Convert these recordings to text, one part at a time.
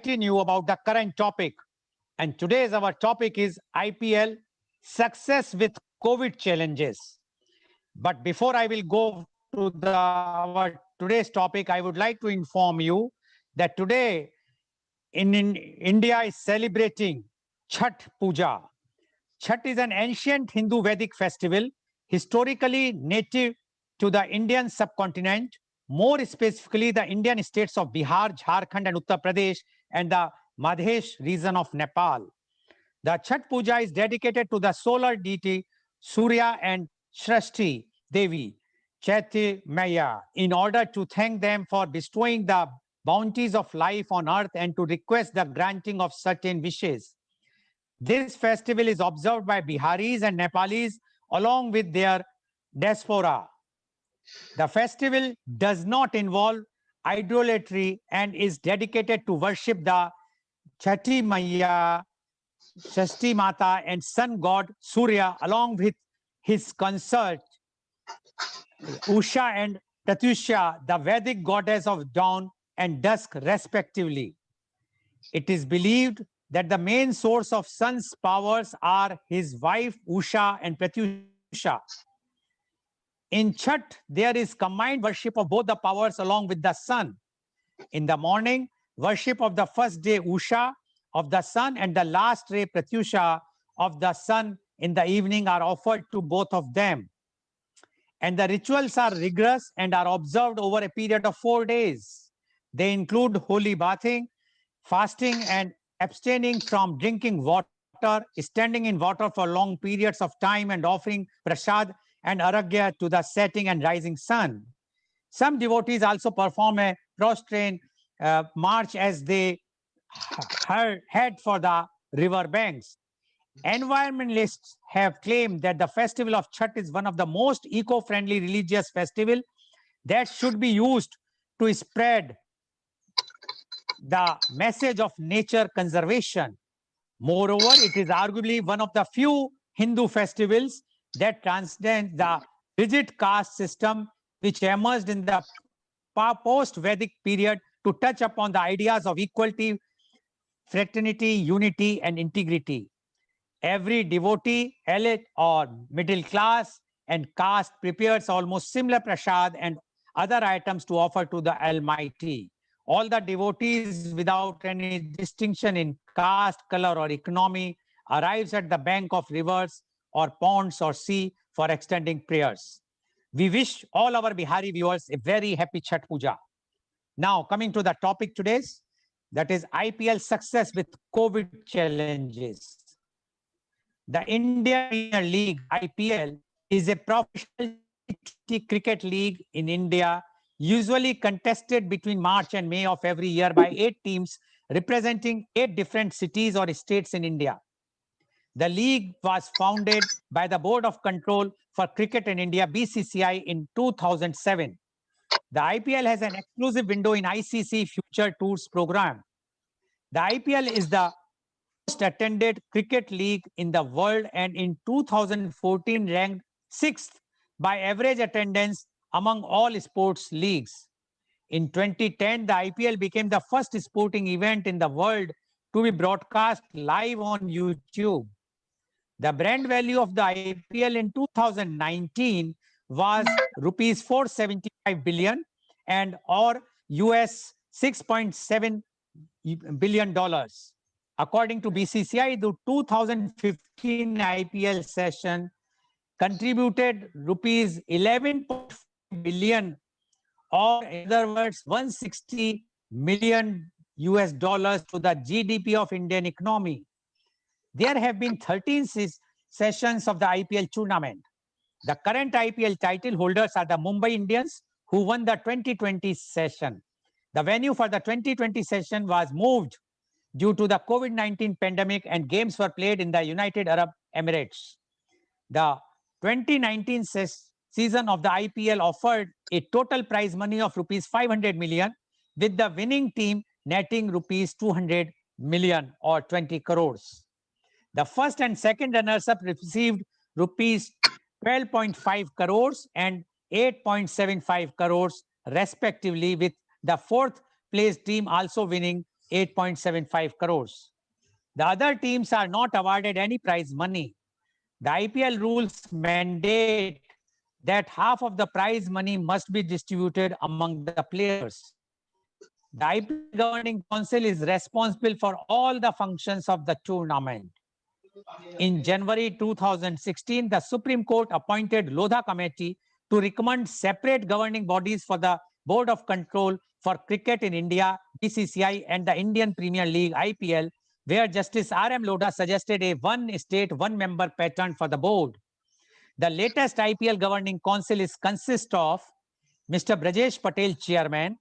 continue about the current topic. And today's our topic is IPL success with COVID challenges. But before I will go to our today's topic, I would like to inform you that today in India is celebrating Chhath Puja. Chhath is an ancient Hindu Vedic festival, historically native to the Indian subcontinent, more specifically the Indian states of Bihar, Jharkhand, and Uttar Pradesh, and the Madhesh region of Nepal. The Chhath Puja is dedicated to the solar deity Surya and Shrashti Devi, Chaiti Maya, in order to thank them for bestowing the bounties of life on earth and to request the granting of certain wishes. This festival is observed by Biharis and Nepalis along with their diaspora. The festival does not involve idolatry and is dedicated to worship the Chati Maya, Shashti Mata, and sun god Surya, along with his consort Usha and Pratyusha, the Vedic goddess of dawn and dusk, respectively. It is believed that the main source of sun's powers are his wife Usha and Pratyusha. In Chhath, there is combined worship of both the powers along with the sun. In the morning, worship of the first day Usha of the sun and the last ray Pratyusha of the sun in the evening are offered to both of them. And the rituals are rigorous and are observed over a period of 4 days. They include holy bathing, fasting, and abstaining from drinking water, standing in water for long periods of time, and offering prasad and aragya to the setting and rising sun. Some devotees also perform a prostrate march as they head for the river banks. Environmentalists have claimed that the festival of Chhath is one of the most eco-friendly religious festivals that should be used to spread the message of nature conservation. Moreover, it is arguably one of the few Hindu festivals that transcend the rigid caste system which emerged in the post-Vedic period to touch upon the ideas of equality, fraternity, unity, and integrity. Every devotee, elite or middle class and caste, prepares almost similar prasad and other items to offer to the Almighty. All the devotees, without any distinction in caste, color, or economy, arrives at the bank of rivers or ponds or sea for extending prayers. We wish all our Bihari viewers a very happy Chhath Puja. Now, coming to the topic today's, that is IPL success with COVID challenges. The Indian Premier League, IPL, is a professional cricket league in India, usually contested between March and May of every year by 8 teams representing 8 different cities or states in India. The league was founded by the Board of Control for Cricket in India, BCCI, in 2007. The IPL has an exclusive window in ICC Future Tours program. The IPL is the most attended cricket league in the world and in 2014 ranked 6th by average attendance among all sports leagues. In 2010, the IPL became the first sporting event in the world to be broadcast live on YouTube. The brand value of the IPL in 2019 was rupees 475 billion and or US $6.7 billion. According to BCCI, the 2015 IPL session contributed rupees 11 billion, or in other words, 160 million US dollars to the GDP of Indian economy. There have been 13 sessions of the IPL tournament. The current IPL title holders are the Mumbai Indians, who won the 2020 session. The venue for the 2020 session was moved due to the COVID-19 pandemic, and games were played in the United Arab Emirates. The 2019 season of the IPL offered a total prize money of rupees 500 million, with the winning team netting rupees 200 million or 20 crores. The first and second runners-up received rupees 12.5 crores and 8.75 crores respectively, with the fourth place team also winning 8.75 crores. The other teams are not awarded any prize money. The IPL rules mandate that half of the prize money must be distributed among the players. The IPL Governing Council is responsible for all the functions of the tournament. In January 2016, the Supreme Court appointed Lodha Committee to recommend separate governing bodies for the Board of Control for Cricket in India, BCCI, and the Indian Premier League, IPL, where Justice R.M. Lodha suggested a one state, one member pattern for the board. The latest IPL Governing Council consists of Mr. Brajesh Patel, Chairman,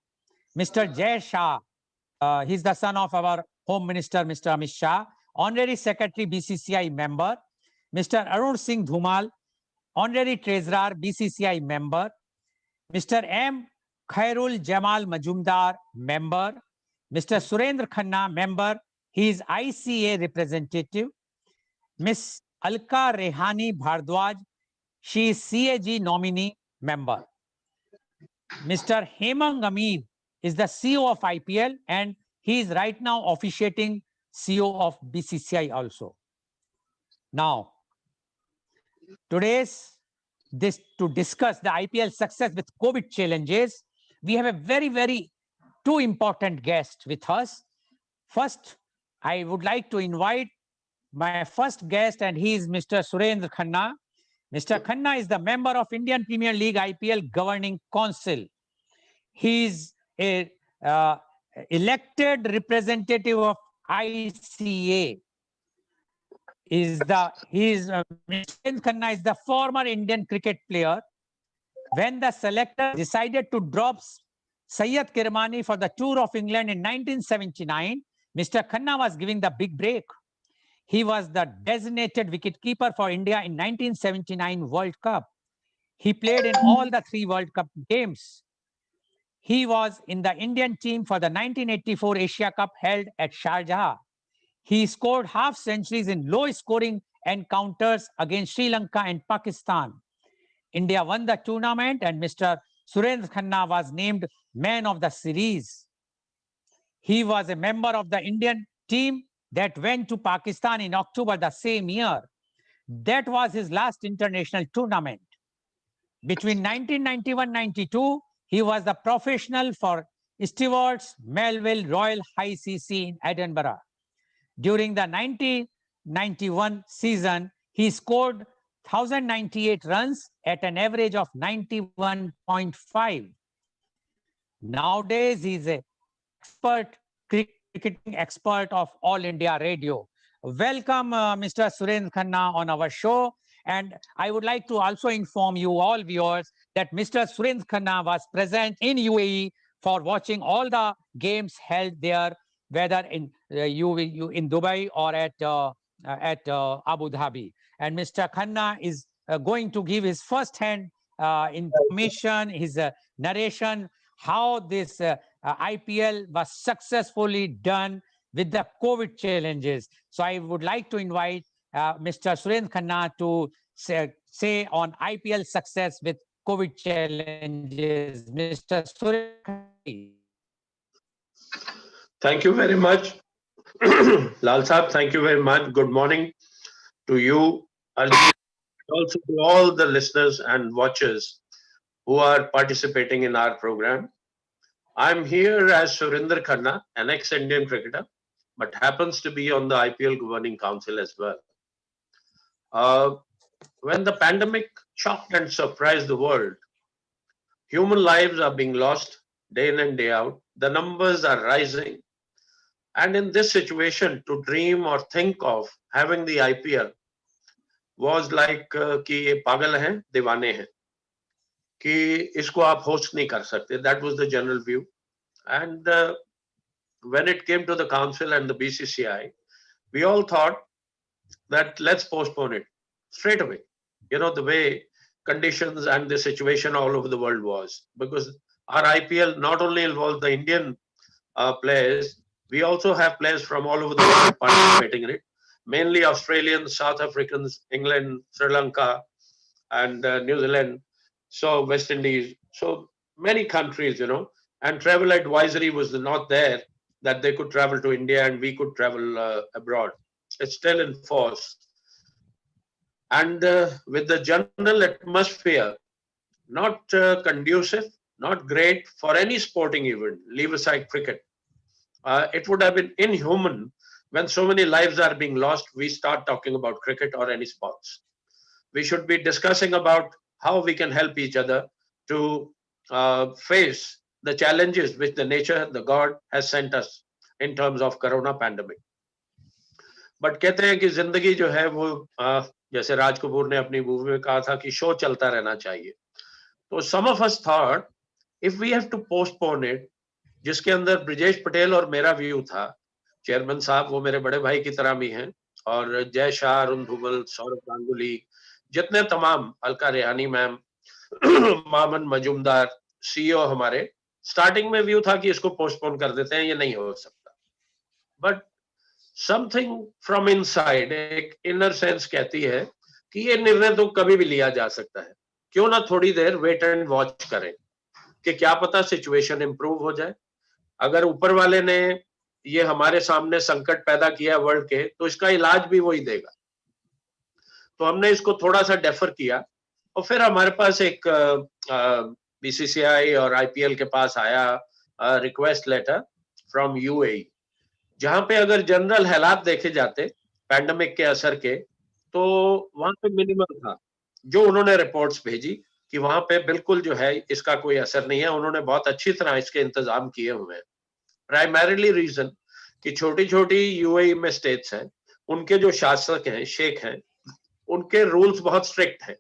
Mr. Jay Shah, he's the son of our Home Minister, Mr. Amit Shah, Honorary Secretary, BCCI member, Mr. Arun Singh Dhumal, Honorary Treasurer, BCCI member, Mr. M. Khairul Jamal Majumdar, member, Mr. Surendra Khanna, member, he is ICA representative, Ms. Alka Rehani Bhardwaj, she is CAG nominee member. Mr. Hemang Amin is the CEO of IPL and he is right now officiating CEO of BCCI also. Now, to discuss the IPL success with COVID challenges, we have a very two important guests with us. First, I would like to invite my first guest, and he is Mr. Surendra Khanna. Mr. Khanna is the member of Indian Premier League IPL Governing Council. He is a elected representative of ICA. Mr. Khanna is the former Indian cricket player. When the selector decided to drop Syed Kirmani for the Tour of England in 1979, Mr. Khanna was giving the big break. He was the designated wicketkeeper for India in 1979 World Cup. He played in all the 3 World Cup games. He was in the Indian team for the 1984 Asia Cup held at Sharjah. He scored half centuries in low-scoring encounters against Sri Lanka and Pakistan. India won the tournament and Mr. Surendra Khanna was named man of the series. He was a member of the Indian team that went to Pakistan in October the same year. That was his last international tournament. Between 1991-92, he was the professional for Stewards Melville Royal High CC in Edinburgh. During the 1991 season, he scored 1,098 runs at an average of 91.5. Nowadays, he's an cricketing expert of All India Radio. Welcome, Mr. Surendra Khanna on our show. And I would like to also inform you all viewers that Mr. Surendra Khanna was present in UAE for watching all the games held there, whether in in Dubai or at Abu Dhabi. And Mr. Khanna is going to give his first-hand information, his narration, how this IPL was successfully done with the COVID challenges. So I would like to invite Mr. Surendra Khanna to say on IPL success with COVID challenges. Mr. Surendra Khanna. Thank you very much. Lal Saab, thank you very much. Good morning to you, Arjun, also to all the listeners and watchers who are participating in our program. I'm here as Surendra Khanna, an ex-Indian cricketer, but happens to be on the IPL Governing Council as well. When the pandemic shocked and surprised the world, human lives are being lost day in and day out. The numbers are rising. And in this situation, to dream or think of having the IPL was like कि ये पागल हैं, दीवाने हैं, कि इसको आप host नहीं कर सकते. That was the general view. And when it came to the council and the BCCI, we all thought that let's postpone it straight away. You know, the way conditions and the situation all over the world was. Because our IPL not only involves the Indian players, we also have players from all over the world participating in it, mainly Australians, South Africans, England, Sri Lanka, and New Zealand, so West Indies, so many countries, you know, and travel advisory was not there. that they could travel to India and we could travel abroad. It's still in force. And with the general atmosphere, not conducive, not great for any sporting event, leave aside cricket. It would have been inhuman when so many lives are being lost, we start talking about cricket or any sports. We should be discussing about how we can help each other to face the challenges which the nature, the God has sent us in terms of corona pandemic. But कहते हैं कि जिंदगी जो है वो जैसे राज कपूर ने अपनी मूवी में कहा था कि शो चलता रहना चाहिए. तो some of us thought if we have to postpone it, जिसके अंदर ब्रिजेश पटेल और मेरा व्यू था. चेयरमैन साहब वो मेरे बड़े भाई की तरह भी हैं, और जय शाह, अरुण धूमल, सौरभ गांगुली, जितने तमाम, अलका रेहानी मैम, मामन मजुमदार, सीईओ हमारे, स्टार्टिंग में व्यू था कि इसको पोस्टपोन कर देते हैं, ये नहीं हो सकता. बट समथिंग फ्रॉम इनसाइड, एक इनर सेंस कहती है कि ये निर्णय तो कभी भी लिया जा सकता है, क्यों ना थोड़ी देर वेट एंड वॉच करें कि क्या पता सिचुएशन इंप्रूव हो जाए. अगर ऊपर वाले ने ये हमारे सामने संकट पैदा किया वर्ल्ड के, तो इसका इलाज भी वही देगा. तो हमने इसको थोड़ा सा डेफर किया, और फिर हमारे पास एक बीसीसीआई और आईपीएल के पास आया रिक्वेस्ट लेटर फ्रॉम यूएई, जहां पे अगर जनरल हालात देखे जाते पैंडेमिक के असर के, तो वहां पे मिनिमम था. जो उन्होंने रिपोर्ट्स भेजी कि वहां पे बिल्कुल जो है इसका कोई असर नहीं है, उन्होंने बहुत अच्छी तरह इसके इंतजाम किए हुए हैं. प्राइमरीली रीजन कि छोटी छोटी यूएई में स्टेट्स हैं, उनके जो शासक हैं, शेख हैं, उनके रूल्स बहुत स्ट्रिक्ट हैं,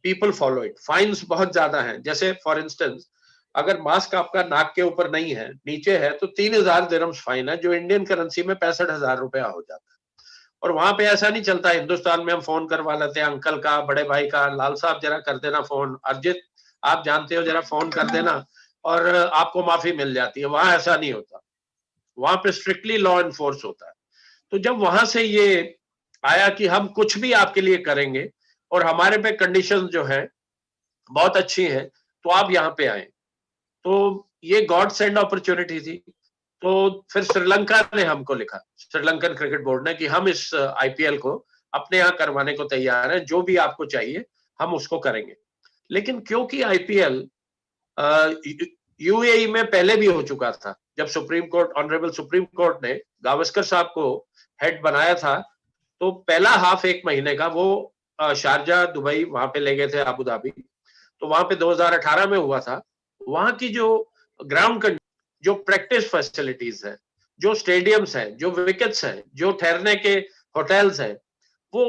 पीपल फॉलो इट. फाइन्स बहुत ज्यादा हैं. जैसे फॉर इंस्टेंस, अगर मास्क आपका नाक के ऊपर नहीं है, नीचे है, तो 3,000 दिरहम्स फाइन है, जो इंडियन करेंसी में 65,000 रुपया हो जाता है. और वहां पे ऐसा नहीं चलता. हिंदुस्तान में हम फोन करवा लेते हैं, अंकल का, बड़े भाई का, लाल साहब जरा कर देना फोन, अरजित आप जानते हो जरा फोन कर देना, और आपको माफी मिल जाती है. वहां ऐसा नहीं होता. वहां पे स्ट्रिक्टली लॉ एनफोर्स होता है. तो जब वहां से ये आया कि हम कुछ भी आपके लिए करेंगे और हमारे पे कंडीशन जो है बहुत अच्छी है, तो आप यहाँ पे आए, तो ये गॉड सेंड अपॉर्चुनिटी थी. तो फिर श्रीलंका ने हमको लिखा, श्रीलंकन क्रिकेट बोर्ड ने, कि हम इस आईपीएल को अपने यहाँ करवाने को तैयार हैं, जो भी आपको चाहिए हम उसको करेंगे. लेकिन क्योंकि आईपीएल यूएई में पहले भी हो चुका था, जब supreme court, honourable supreme court ने गावस्कर साहब को हेड बनाया था, तो पहला हाफ एक महीने का वो शारजा, दुबई, वहां पे ले गए थे, अबू धाबी. तो वहां पे 2018 में हुआ था. वहां की जो ग्राउंड, जो प्रैक्टिस फैसिलिटीज है, जो स्टेडियम्स हैं, जो विकेट्स हैं, जो ठहरने के होटल्स हैं, वो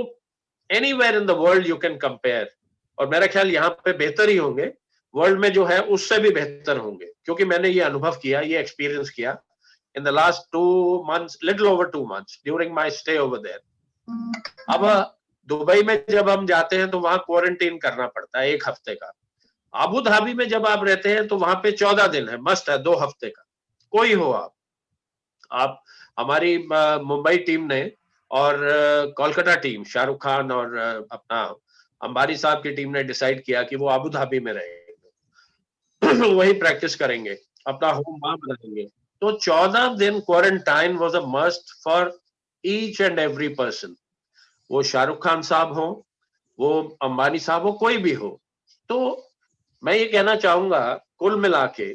anywhere in the world you can compare. और मेरा ख्याल यहाँ पे बेहतर ही होंगे, वर्ल्ड में जो है उससे भी बेहतर होंगे, क्योंकि मैंने ये अनुभव किया, ये एक्सपीरियंस किया in the last 2 months, little over 2 months during my stay over there. अब दुबई में जब हम जाते हैं तो वहां क्वारंटीन करना पड़ता है 1 हफ्ते का. अबू धाबी में जब आप रहते हैं तो वहां पे 14 दिन है, मस्त है, 2 हफ्ते का. कोई हो आप हमारी मुंबई टीम ने और कोलकाता टीम, शाहरुख खान और अपना अंबानी साहब की टीम ने डिसाइड किया कि वो अबू धाबी में रहेंगे. वही प्रैक्टिस करेंगे, अपना होम वहां बनाएंगे. तो 14 दिन quarantine was a must for each and every person. वो शाहरुख खान साहब हो, वो अंबानी साहब हो, कोई भी हो. तो मैं ये कहना चाहूंगा कुल मिला के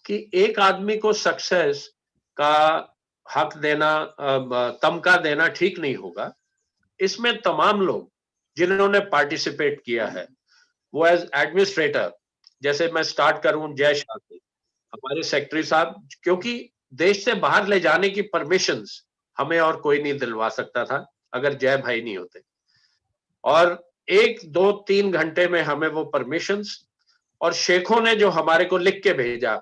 कि एक आदमी को सक्सेस का हक देना, तमगा देना ठीक नहीं होगा. इसमें तमाम लोग जिन्होंने पार्टिसिपेट किया है, वो एज एडमिनिस्ट्रेटर, जैसे मैं स्टार्ट करूं जय शाह से, हमारे सेक्रेटरी साहब, क्योंकि देश से बाहर ले जाने की परमिशंस हमें और कोई नहीं दिलवा सकता था अगर जय भाई नहीं होते. और 1, 2, 3 घंटे में हमें वो परमिशंस, और शेखों ने जो हमारे को लिख के भेजा,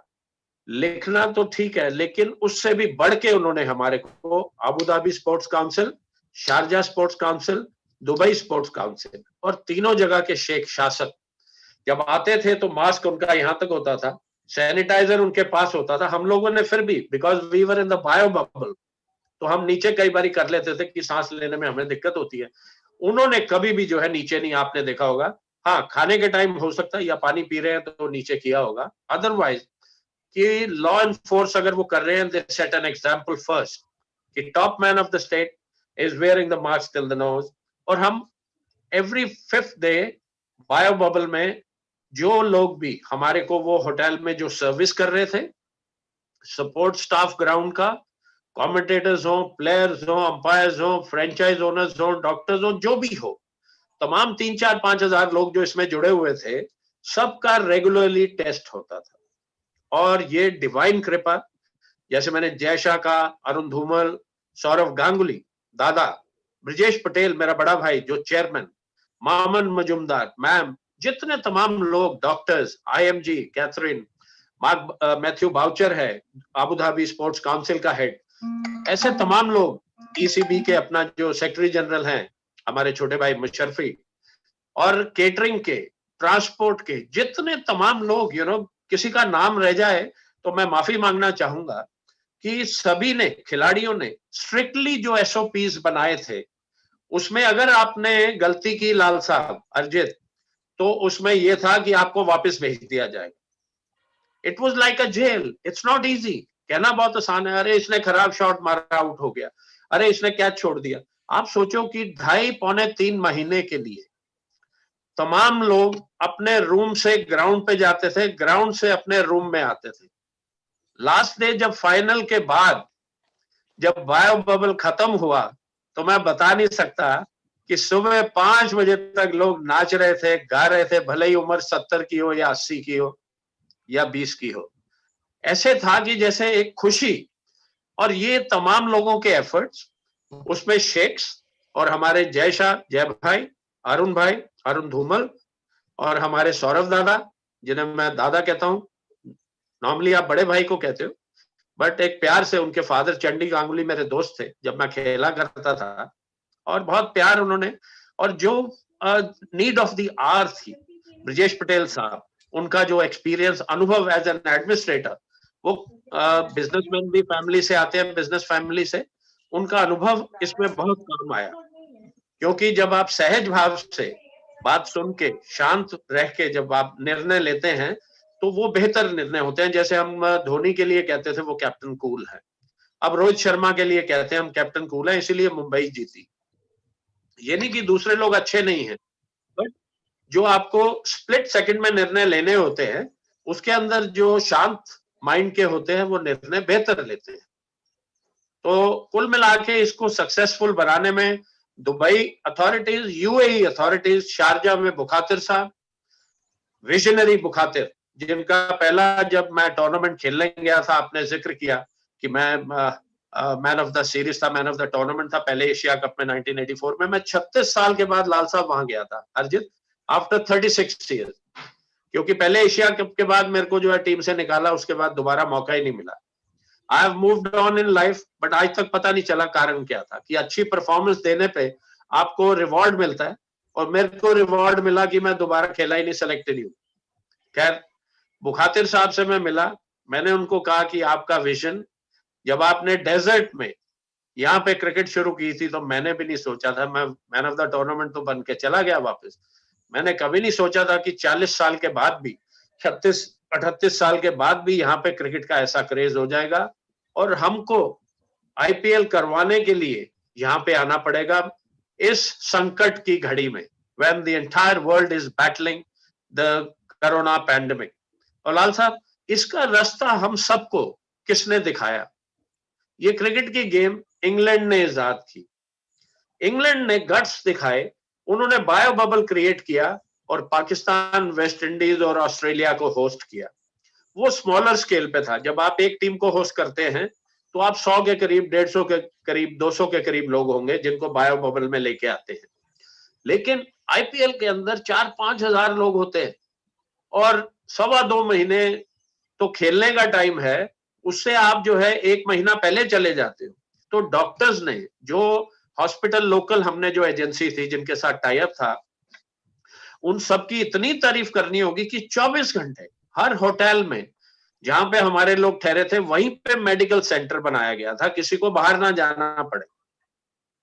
लिखना तो ठीक है, लेकिन उससे भी बढ़ के उन्होंने हमारे को Abu Dhabi sports council, Sharjah sports council, Dubai sports council, और तीनों जगह के शेख शासक जब आते थे तो मास्क उनका यहां तक होता था, सैनिटाइजर उनके पास होता था. हम लोगों ने फिर भी, because we were in the bio bubble, तो हम नीचे कई बार कर लेते थे कि सांस लेने में हमें दिक्कत होती है. उन्होंने कभी भी जो है नीचे नहीं, आपने देखा होगा. हाँ, खाने के टाइम हो सकता है, या पानी पी रहे हैं तो नीचे किया होगा, अदरवाइज कि लॉ एनफोर्स अगर वो कर रहे हैं, दे सेट एन एग्जांपल फर्स्ट कि top man of the state is wearing the mask till the nose. और हम every 5th day bio bubble में जो लोग भी हमारे को वो होटल में जो सर्विस कर रहे थे, सपोर्ट स्टाफ ग्राउंड का, कमेंटेटर्स हो, प्लेयर्स हो, अंपायर्स हो, फ्रेंचाइज ओनर्स हो, डॉक्टर्स हो, जो भी हो, तमाम 3-4-5 हजार लोग जो इसमें जुड़े हुए थे, सबका रेगुलरली टेस्ट होता था। और ये डिवाइन कृपा, जैसे मैंने जय शाह का, अरुण धूमल, सौरव गांगुली, दादा, ब्रजेश पटेल मेरा बड़ा भाई जो चेयरमैन, मामन मजुमदार, मैम, जितने तमाम लोग, doctors, IMG, Catherine, Mark Matthew Boucher है, अबू धाबी स्पोर्ट्स काउंसिल का हेड, ऐसे तमाम लोग, ईसीबी के अपना जो सेक्रेटरी जनरल हैं हमारे छोटे भाई मुशर्फी, और केटरिंग के, ट्रांसपोर्ट के, जितने तमाम लोग, किसी का नाम रह जाए तो मैं माफी मांगना चाहूंगा कि सभी ने, खिलाड़ियों ने स्ट्रिक्टली जो एसओपीज बनाए थे, उसमें अगर आपने गलती की लाल साहब, अर्जित, तो उसमें यह था कि आपको वापस भेज दिया जाएगा। It was like a jail, it's not easy. कहना बहुत आसान है, अरे इसने खराब शॉट मारा, आउट हो गया, अरे इसने कैच छोड़ दिया। आप सोचो कि 2.5-3 महीने के लिए तमाम लोग अपने रूम से ग्राउंड पे जाते थे, ग्राउंड से अपने रूम में आते थे। लास्ट डे जब फाइनल के बाद जब बायो बबल खत्म हुआ, तो मैं बता नहीं सकता कि सुबह 5 बजे तक लोग नाच रहे थे, गा रहे थे, भले ही उम्र 70 की हो या 80 की हो या 20 की हो। ऐसे था कि जैसे एक खुशी। और ये तमाम लोगों के एफर्ट्स, उसमें शेख्स और हमारे जय शाह, जय भाई, अरुण धूमल, और हमारे सौरभ दादा, जिन्हें मैं दादा कहता हूं, नॉर्मली आप बड़े भाई को कहते हो, बट एक प्यार से उनके फादर चंडी गांगुली मेरे दोस्त थे जब मैं खेला करता था, और बहुत प्यार उन्होंने। और जो नीड ऑफ द आवर थी, ब्रजेश पटेल साहब, उनका जो एक्सपीरियंस, अनुभव एज एन एडमिनिस्ट्रेटर, वो बिजनेसमैन भी फैमिली से आते हैं, बिजनेस फैमिली से, उनका अनुभव इसमें बहुत काम आया। क्योंकि जब आप सहज भाव से बात सुन के, शांत रह के जब आप निर्णय लेते हैं, तो वो बेहतर निर्णय होते हैं। जैसे हम धोनी के लिए कहते थे वो कैप्टन कूल है, अब रोहित शर्मा के लिए कहते हैं हम कैप्टन कूल है, इसीलिए मुंबई जीती। ये नहीं कि दूसरे लोग अच्छे नहीं हैं, बट जो आपको स्प्लिट सेकंड में निर्णय लेने होते हैं, उसके अंदर जो शांत माइंड के होते हैं, वो निर्णय बेहतर लेते हैं। तो कुल मिला के इसको सक्सेसफुल बनाने में Dubai authorities, UAE authorities, Sharjah में बुखातिर साहब, विजनरी बुखातिर, जिनका पहला जब मैं टूर्नामेंट खेलने गया था, आपने जिक्र किया कि मैं मैन ऑफ द सीरीज था, मैन ऑफ द टूर्नामेंट था पहले एशिया कप में 1984 में। मैं 36 साल के बाद लाल साहब वहां गया था, अर्जित, आफ्टर 36 ईयर्स। क्योंकि पहले एशिया कप के बाद मेरे को जो है टीम से निकाला, उसके बाद दोबारा मौका ही नहीं मिला। I have moved on in life, but आज तक पता नहीं चला कारण क्या था, कि अच्छी परफॉर्मेंस देने पे आपको रिवॉर्ड मिलता है, और मेरे को रिवॉर्ड मिला कि मैं दोबारा खेला ही नहीं, सेलेक्टेड ही हूं। खैर, बुखातिर साहब से मैं मिला, मैंने उनको कहा कि आपका विजन, जब आपने डेजर्ट में यहाँ पे क्रिकेट शुरू की थी, तो मैंने भी नहीं सोचा था, मैं मैन ऑफ द टूर्नामेंट तो बन के चला गया वापस। मैंने कभी नहीं सोचा था कि 40 साल के बाद भी, 36-38 साल के बाद भी यहाँ पे क्रिकेट का ऐसा क्रेज हो जाएगा, और हमको आईपीएल करवाने के लिए यहाँ पे आना पड़ेगा इस संकट की घड़ी में, when the entire world is battling the corona pandemic। और लाल साहब, इसका रास्ता हम सबको किसने दिखाया? ये क्रिकेट की गेम इंग्लैंड ने इजाद की, इंग्लैंड ने गट्स दिखाए, उन्होंने बायो बबल क्रिएट किया, और पाकिस्तान, वेस्ट इंडीज और ऑस्ट्रेलिया को होस्ट किया। वो स्मॉलर स्केल पे था, जब आप एक टीम को होस्ट करते हैं तो आप 100 के करीब, 150 के करीब, 200 के करीब लोग होंगे जिनको बायो बबल में लेके आते हैं। लेकिन आईपीएल के अंदर 4-5 हजार लोग होते हैं, और 2.25 महीने तो खेलने का टाइम है, उससे आप जो है 1 महीना पहले चले जाते हो। तो डॉक्टर्स ने, जो हॉस्पिटल लोकल हमने जो एजेंसी थी जिनके साथ टाई अप था, उन सबकी इतनी तारीफ करनी होगी कि 24 घंटे हर होटल में जहां पे हमारे लोग ठहरे थे, वहीं पे मेडिकल सेंटर बनाया गया था, किसी को बाहर ना जाना पड़े।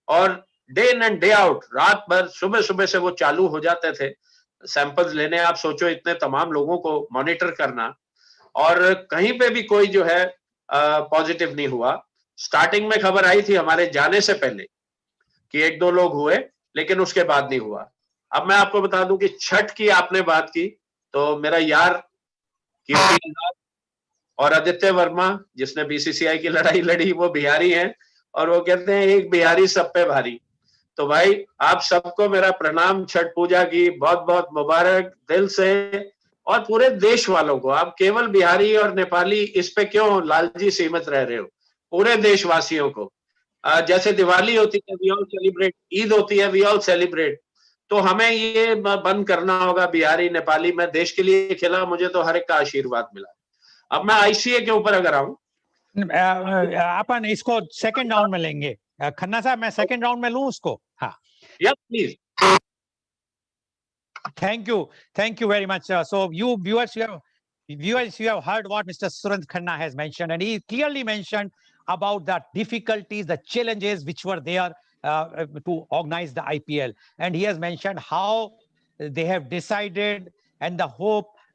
और day in and day out, रात भर, सुबह सुबह से वो चालू हो जाते थे सैंपल्स लेने। आप सोचो, इतने तमाम लोगों को मॉनिटर करना, और कहीं पे भी कोई जो है पॉजिटिव नहीं हुआ। स्टार्टिंग में खबर आई थी हमारे जाने से पहले कि 1-2 लोग हुए, लेकिन उसके बाद नहीं हुआ। अब मैं आपको बता दूं कि छठ की आपने बात की, तो मेरा यार कीर्ति आजाद और आदित्य वर्मा, जिसने बीसीसीआई की लड़ाई लड़ी, वो बिहारी हैं और वो कहते हैं एक बिहारी सब पे भारी। तो भाई आप सबको मेरा प्रणाम, छठ पूजा की बहुत बहुत मुबारक दिल से, और पूरे देश वालों को। आप केवल बिहारी और नेपाली इस पे क्यों लालजी सीमित रह रहे हो? पूरे देशवासियों को जैसे दिवाली होती है वी ऑल सेलिब्रेट, ईद होती है वी ऑल सेलिब्रेट, तो हमें ये बंद करना होगा। बिहारी नेपाली, मैं देश के लिए खेला, मुझे तो हर एक का आशीर्वाद मिला। अब मैं आईसीए के ऊपर अगर आऊं, अपन इसको सेकंड राउंड में लेंगे। खन्ना साहब, मैं सेकंड राउंड में लूं उसको? हाँ, yes please. Thank you very much. So you viewers, you have heard what Mr. Surendra Khanna has mentioned, and he clearly mentioned about the difficulties, the challenges which were there to organize the IPL, and he has mentioned how they have decided, and the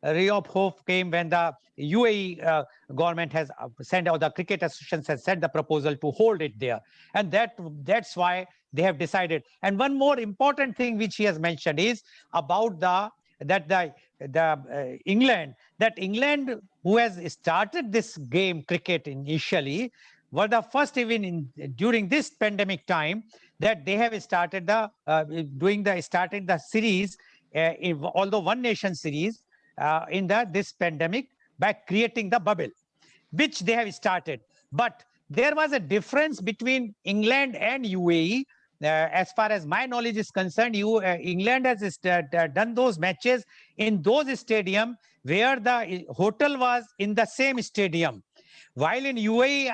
ray of hope came when the UAE government has sent, or the cricket association has sent the proposal to hold it there, and that's why they have decided. And one more important thing which he has mentioned is about England, that England, who has started this game cricket initially, were the first even during this pandemic time that they have started starting the series, although one nation series in this pandemic, by creating the bubble, which they have started. But there was a difference between England and UAE. As far as my knowledge is concerned, England has done those matches in those stadiums where the hotel was in the same stadium. While in UAE,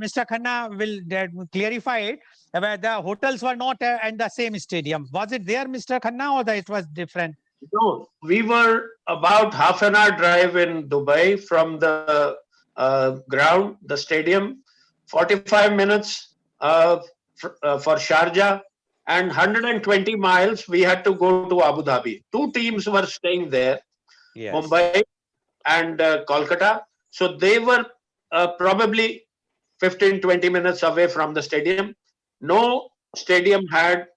Mr. Khanna will clarify it, where the hotels were not in the same stadium. Was it there, Mr. Khanna, or it was different? No, we were about half an hour drive in Dubai from the ground, the stadium, 45 minutes for Sharjah, and 120 miles we had to go to Abu Dhabi. Two teams were staying there, Yes. Mumbai and Kolkata. So they were probably 15-20 minutes away from the stadium. No stadium had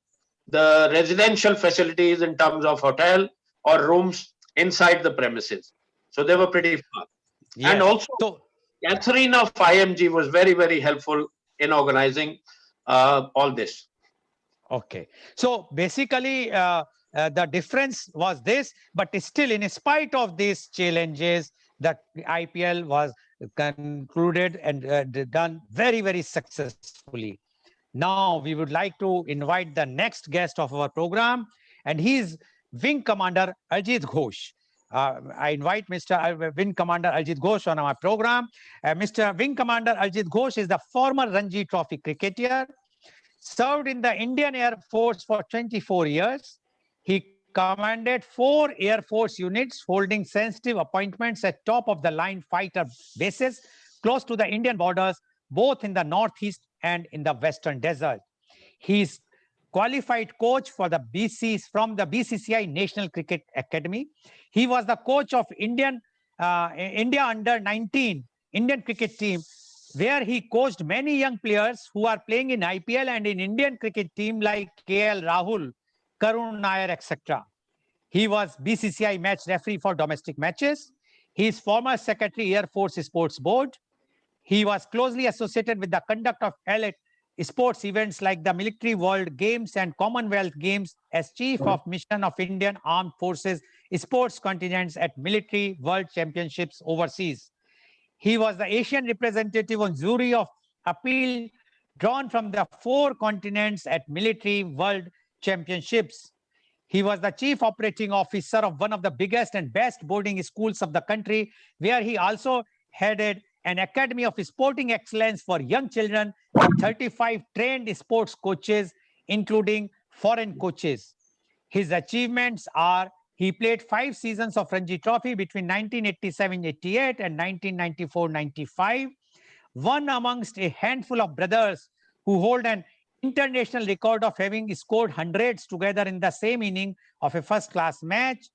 the residential facilities in terms of hotel or rooms inside the premises. So they were pretty far. Yes. And also, Catherine of IMG was very, very helpful in organizing all this. Okay. So basically, the difference was this, but still, in spite of these challenges, the IPL was concluded and done very, very successfully. Now, we would like to invite the next guest of our program, and he is Wing Commander Aljit Ghosh. I invite Mr. Wing Commander Aljit Ghosh on our program. Mr. Wing Commander Aljit Ghosh is the former Ranji Trophy cricketer, served in the Indian Air Force for 24 years. He commanded 4 Air Force units holding sensitive appointments at top of the line fighter bases close to the Indian borders, both in the Northeast and in the Western Desert. He is qualified coach for the from the BCCI National Cricket Academy. He was the coach of India under 19 Indian cricket team, where he coached many young players who are playing in IPL and in Indian cricket team like KL Rahul, Karun Nair, etc. He was BCCI match referee for domestic matches. He is former secretary Air Force Sports Board. He was closely associated with the conduct of elite sports events like the Military World Games and Commonwealth Games as chief of mission of Indian Armed Forces sports contingents at Military World Championships overseas. He was the Asian representative on jury of appeal drawn from the 4 continents at Military World Championships. He was the chief operating officer of one of the biggest and best boarding schools of the country, where he also headed an academy of sporting excellence for young children with 35 trained sports coaches, including foreign coaches. His achievements are: he played 5 seasons of Ranji Trophy between 1987-88 and 1994-95, one amongst a handful of brothers who hold an international record of having scored hundreds together in the same inning of a first-class match.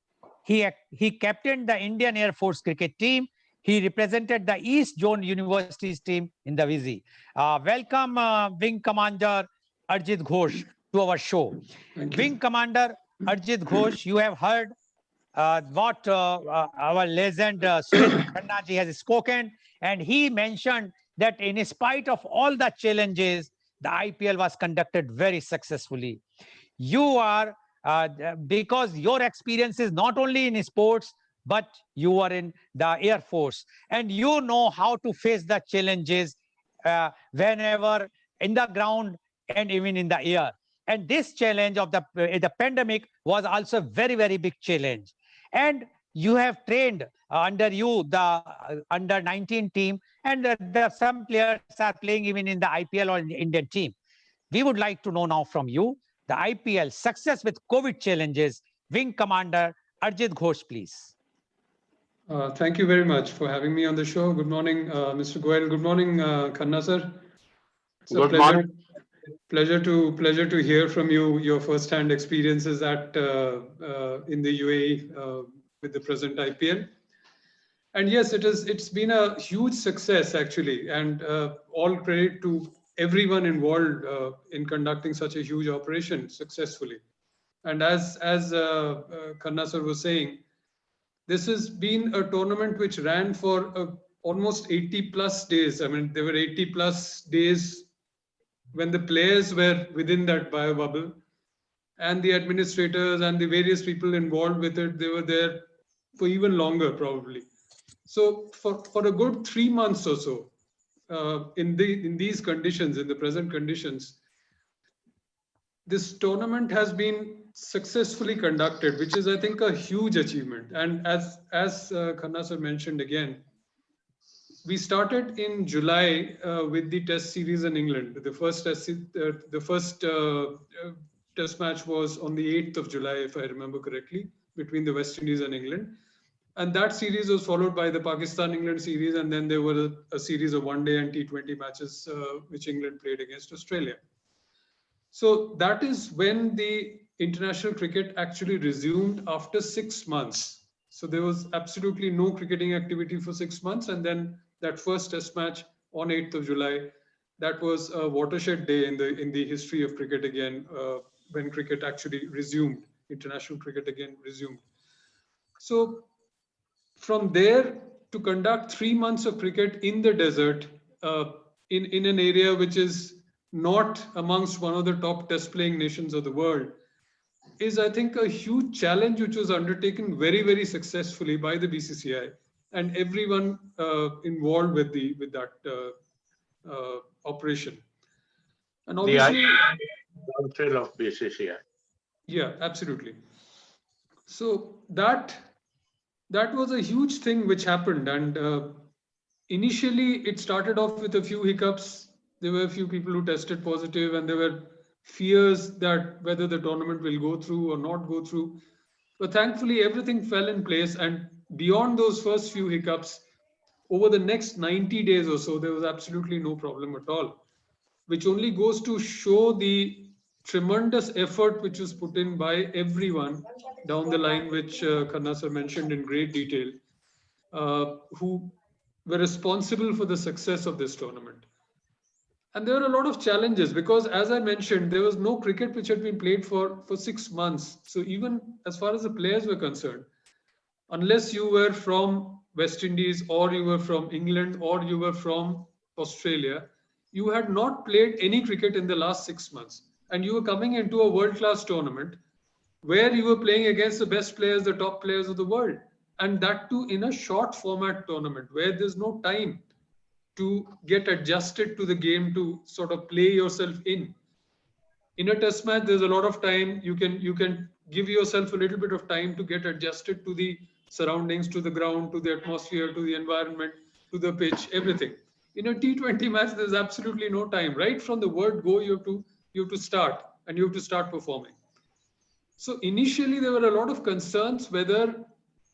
He captained the Indian Air Force cricket team, He represented the East Zone University's team in the VZ. Welcome, Wing Commander Arjit Ghosh, to our show. Thank Wing you. Commander Arjit Ghosh, you have heard what our legend Surendra Khanna ji has spoken, and he mentioned that in spite of all the challenges, the IPL was conducted very successfully. You are because your experience is not only in sports, but you are in the Air Force, and you know how to face the challenges whenever in the ground and even in the air. And this challenge of the pandemic was also a very, very big challenge. And you have trained under you the under 19 team, and some players are playing even in the IPL or in the Indian team. We would like to know now from you the IPL success with COVID challenges. Wing Commander Arjit Ghosh, please. Thank you very much for having me on the show. Good morning, Mr. Goel. Good morning, Khanna sir. It's a Good morning. pleasure to hear from you your first-hand experiences at in the UAE with the present IPL. And yes, it's been a huge success actually, and all credit to everyone involved in conducting such a huge operation successfully. And as Khanna sir was saying, this has been a tournament which ran for almost 80 plus days. I mean, there were 80 plus days when the players were within that bio bubble, and the administrators and the various people involved with it, they were there for even longer probably. So for a good 3 months or so, in these conditions, in the present conditions, this tournament has been successfully conducted, which is, I think, a huge achievement. And as Khanna sir mentioned again, we started in July with the Test series in England. The first Test match was on the 8th of July, if I remember correctly, between the West Indies and England. And that series was followed by the Pakistan-England series, and then there were a series of one-day and T20 matches which England played against Australia. So that is when the international cricket actually resumed after 6 months. So there was absolutely no cricketing activity for 6 months. And then that first test match on 8th of July, that was a watershed day in the history of cricket again, when cricket actually resumed, international cricket again resumed. So from there to conduct 3 months of cricket in the desert, in an area which is not amongst one of the top test playing nations of the world, is, I think, a huge challenge which was undertaken very, very successfully by the BCCI and everyone involved with that operation. And obviously, The council of BCCI. yeah, absolutely. So that was a huge thing which happened, and initially it started off with a few hiccups. There were a few people who tested positive, and there were fears that whether the tournament will go through or not go through. But thankfully, everything fell in place, and beyond those first few hiccups, over the next 90 days or so, there was absolutely no problem at all, which only goes to show the tremendous effort which was put in by everyone down the line, which Khanna sir mentioned in great detail, who were responsible for the success of this tournament. And there were a lot of challenges because, as I mentioned, there was no cricket which had been played for 6 months. So even as far as the players were concerned, unless you were from West Indies or you were from England or you were from Australia, you had not played any cricket in the last 6 months. And you were coming into a world-class tournament where you were playing against the best players, the top players of the world. And that too in a short format tournament where there's no time to get adjusted to the game, to sort of play yourself in a test match. There's a lot of time. You can give yourself a little bit of time to get adjusted to the surroundings, to the ground, to the atmosphere, to the environment, to the pitch, everything. In a T20 match, there's absolutely no time. Right from the word go, you have to start, and you have to start performing. So initially there were a lot of concerns whether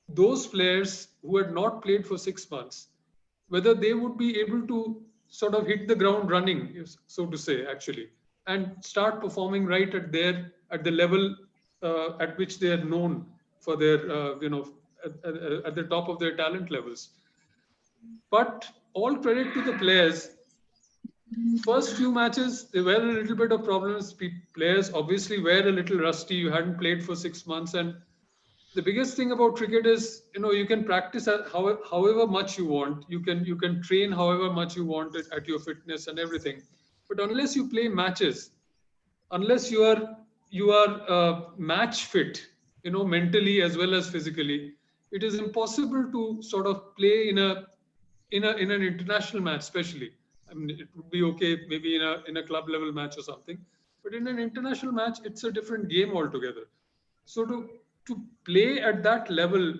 those players who had not played for 6 months, whether they would be able to sort of hit the ground running, so to say, actually, and start performing right at the level at which they are known for their at the top of their talent levels. But all credit to the players. First few matches, there were a little bit of problems. Players obviously were a little rusty. You hadn't played for 6 months, and the biggest thing about cricket is, you can practice at however much you want. You can train however much you want at your fitness and everything. But unless you play matches, unless you are match fit, mentally as well as physically, it is impossible to sort of play in an international match, especially. I mean, it would be okay maybe in a club level match or something, but in an international match, it's a different game altogether. So to play at that level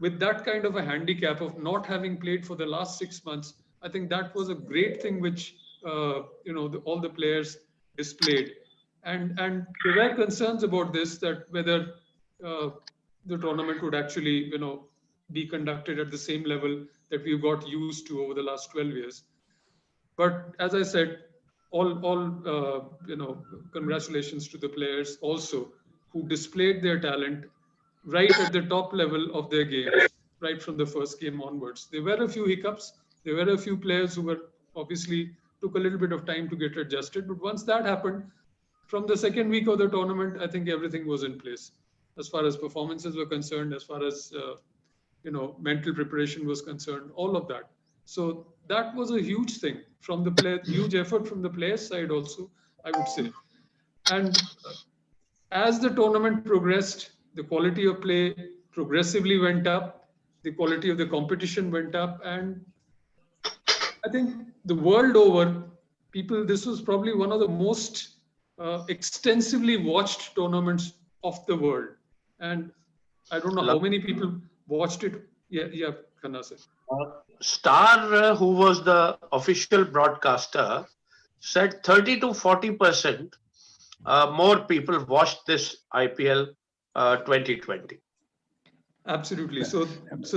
with that kind of a handicap of not having played for the last 6 months, I think that was a great thing which all the players displayed, and there were concerns about this, that whether uh, the tournament would actually be conducted at the same level that we've got used to over the last 12 years. But as I said, all congratulations to the players also who displayed their talent right at the top level of their games, right from the first game onwards. There were a few hiccups. There were a few players who were obviously took a little bit of time to get adjusted. But once that happened, from the second week of the tournament, I think everything was in place as far as performances were concerned, as far as mental preparation was concerned, all of that. So that was a huge thing from the play, huge effort from the players side also, I would say. And as the tournament progressed, the quality of play progressively went up, the quality of the competition went up, and I think the world over, this was probably one of the most extensively watched tournaments of the world. And I don't know how many people watched it. Yeah, Khanna sir. Star, who was the official broadcaster, said 30 to 40% more people watched this IPL 2020. Absolutely. So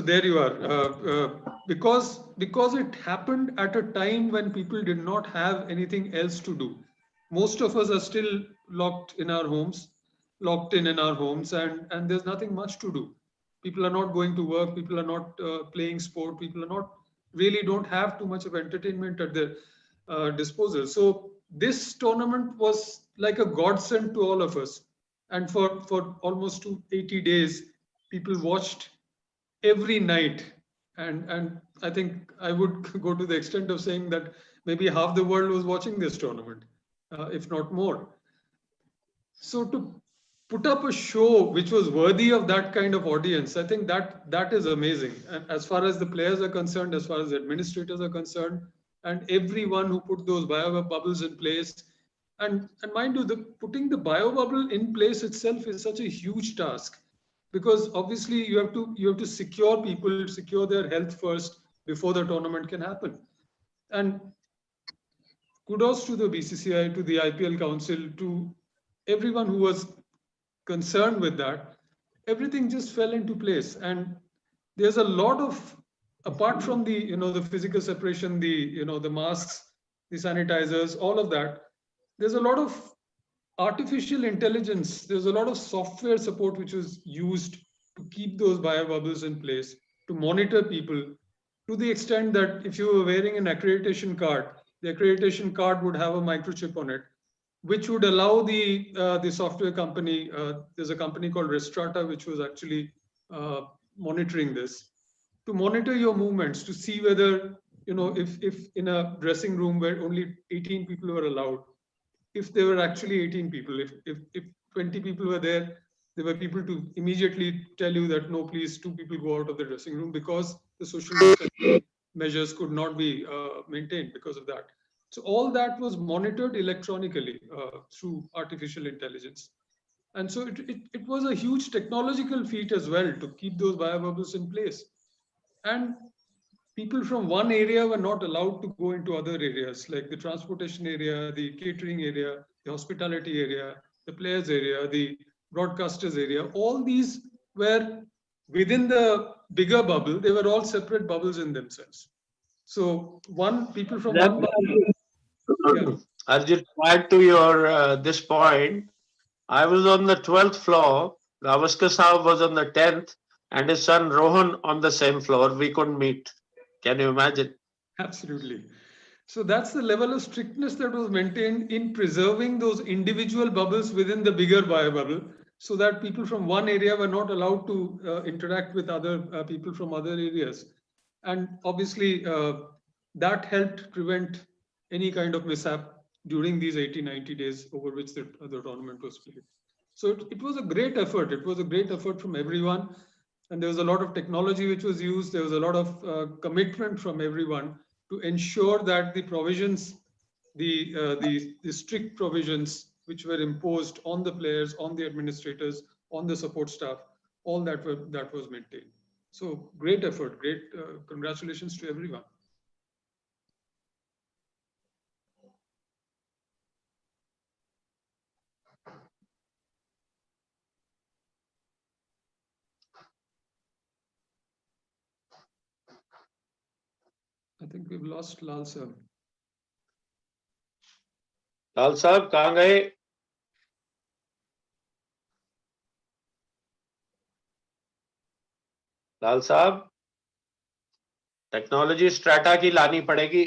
there you are. Because it happened at a time when people did not have anything else to do. Most of us are still locked in our homes, locked in our homes, and there's nothing much to do. People are not going to work. People are not playing sport. People are not really don't have too much of entertainment at their disposal. So this tournament was like a godsend to all of us. And for almost 80 days, people watched every night, and I think I would go to the extent of saying that maybe half the world was watching this tournament, if not more. So to put up a show which was worthy of that kind of audience, I think that is amazing. And as far as the players are concerned, as far as the administrators are concerned, and everyone who put those bio bubbles in place, and mind you, putting the bio bubble in place itself is such a huge task, because obviously you have to secure people, secure their health first before the tournament can happen. And kudos to the BCCI, to the IPL Council, to everyone who was concerned with that. Everything just fell into place, and there's a lot of, apart from the physical separation, the masks, the sanitizers, all of that. There's a lot of artificial intelligence. There's a lot of software support which was used to keep those bio bubbles in place, to monitor people, to the extent that if you were wearing an accreditation card, the accreditation card would have a microchip on it, which would allow the software company. There's a company called Restrata which was actually monitoring this, to monitor your movements, to see whether if in a dressing room where only 18 people were allowed, if there were actually 18 people, if 20 people were there were people to immediately tell you that no, please, 2 people go out of the dressing room, because the social distancing measures could not be maintained because of that. So all that was monitored electronically through artificial intelligence. And so it was a huge technological feat as well to keep those biobubbles in place. And people from one area were not allowed to go into other areas, like the transportation area, the catering area, the hospitality area, the players area, the broadcasters area. All these were within the bigger bubble. They were all separate bubbles in themselves. So people from one bubble. Yeah. Arjit, prior to your this point, I was on the 12th floor. Gavaskar Saab was on the 10th, and his son Rohan on the same floor. We couldn't meet. Can you imagine? Absolutely. So that's the level of strictness that was maintained in preserving those individual bubbles within the bigger bio bubble, so that people from one area were not allowed to interact with other people from other areas. And obviously, that helped prevent any kind of mishap during these 80, 90 days over which the tournament was played. So it was a great effort. It was a great effort from everyone. And there was a lot of technology which was used. There was a lot of commitment from everyone to ensure that the provisions, the strict provisions which were imposed on the players, on the administrators, on the support staff, all that was maintained. So great effort, great congratulations to everyone. I think we've lost Lal sir. लाल साहब कहाँ गए? लाल साहब, technology strata की लानी पड़ेगी.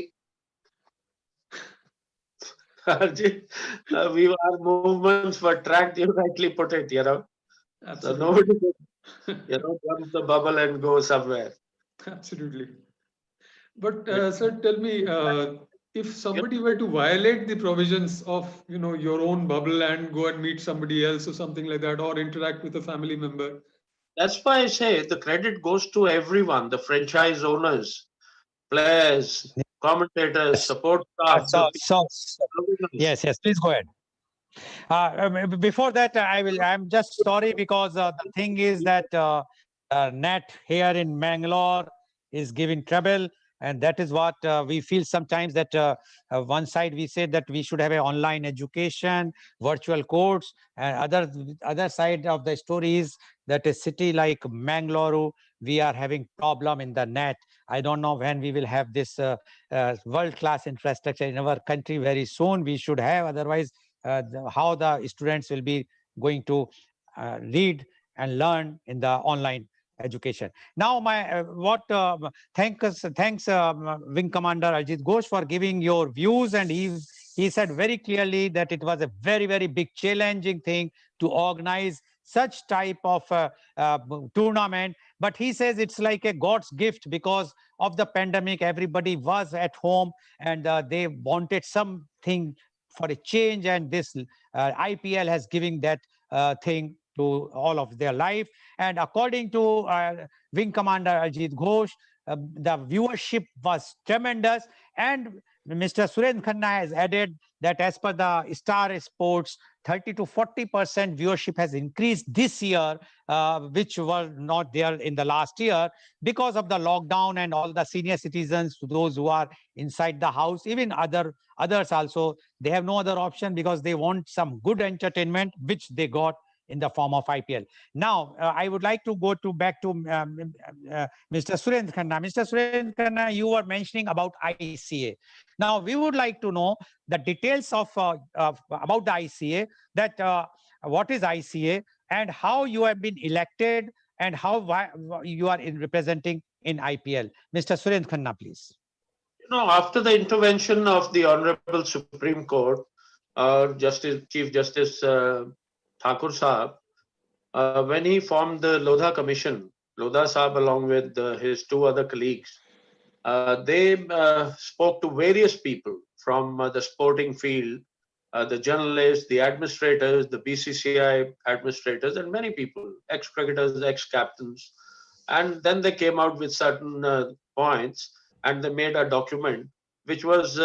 We our movements were tracked. You rightly put it. So Absolutely. nobody could, jump the bubble and go somewhere. Absolutely. But sir, tell me, if somebody were to violate the provisions of your own bubble and go and meet somebody else or something like that, or interact with a family member. That's why I say the credit goes to everyone: the franchise owners, players, commentators, Yes. support staff. Yes, please go ahead. Before that, I'm just sorry because the thing is that net here in Mangalore is giving trouble, and that is what we feel sometimes that one side we say that we should have an online education, virtual courts, and other side of the story is that a city like Mangalore, we are having problem in the net. I don't know when we will have this world-class infrastructure in our country. Very soon we should have, otherwise how the students will be going to read and learn in the online education. Now, thanks, Wing Commander Ajit Ghosh for giving your views, and he said very clearly that it was a very, very big challenging thing to organize such type of tournament. But he says it's like a God's gift because of the pandemic. Everybody was at home and they wanted something for a change, and this IPL has given that thing to all of their life. And according to Wing Commander Ajit Ghosh, the viewership was tremendous. And Mr. Surendra Khanna has added that as per the Star Sports, 30 to 40% viewership has increased this year, which was not there in the last year because of the lockdown and all the senior citizens, those who are inside the house, even others also, they have no other option because they want some good entertainment, which they got in the form of IPL. Now, I would like to go back to Mr. Surendra Khanna. Mr. Surendra Khanna, you were mentioning about ICA. Now, we would like to know the details of about the ICA, that what is ICA and how you have been elected and why you are representing in IPL. Mr. Surendra Khanna, please. After the intervention of the Honorable Supreme Court, Chief Justice Thakur Saab, when he formed the Lodha Commission, Lodha Saab along with his two other colleagues, they spoke to various people from the sporting field, the journalists, the administrators, the BCCI administrators, and many people, ex-cricketers, ex-captains. And then they came out with certain points, and they made a document which was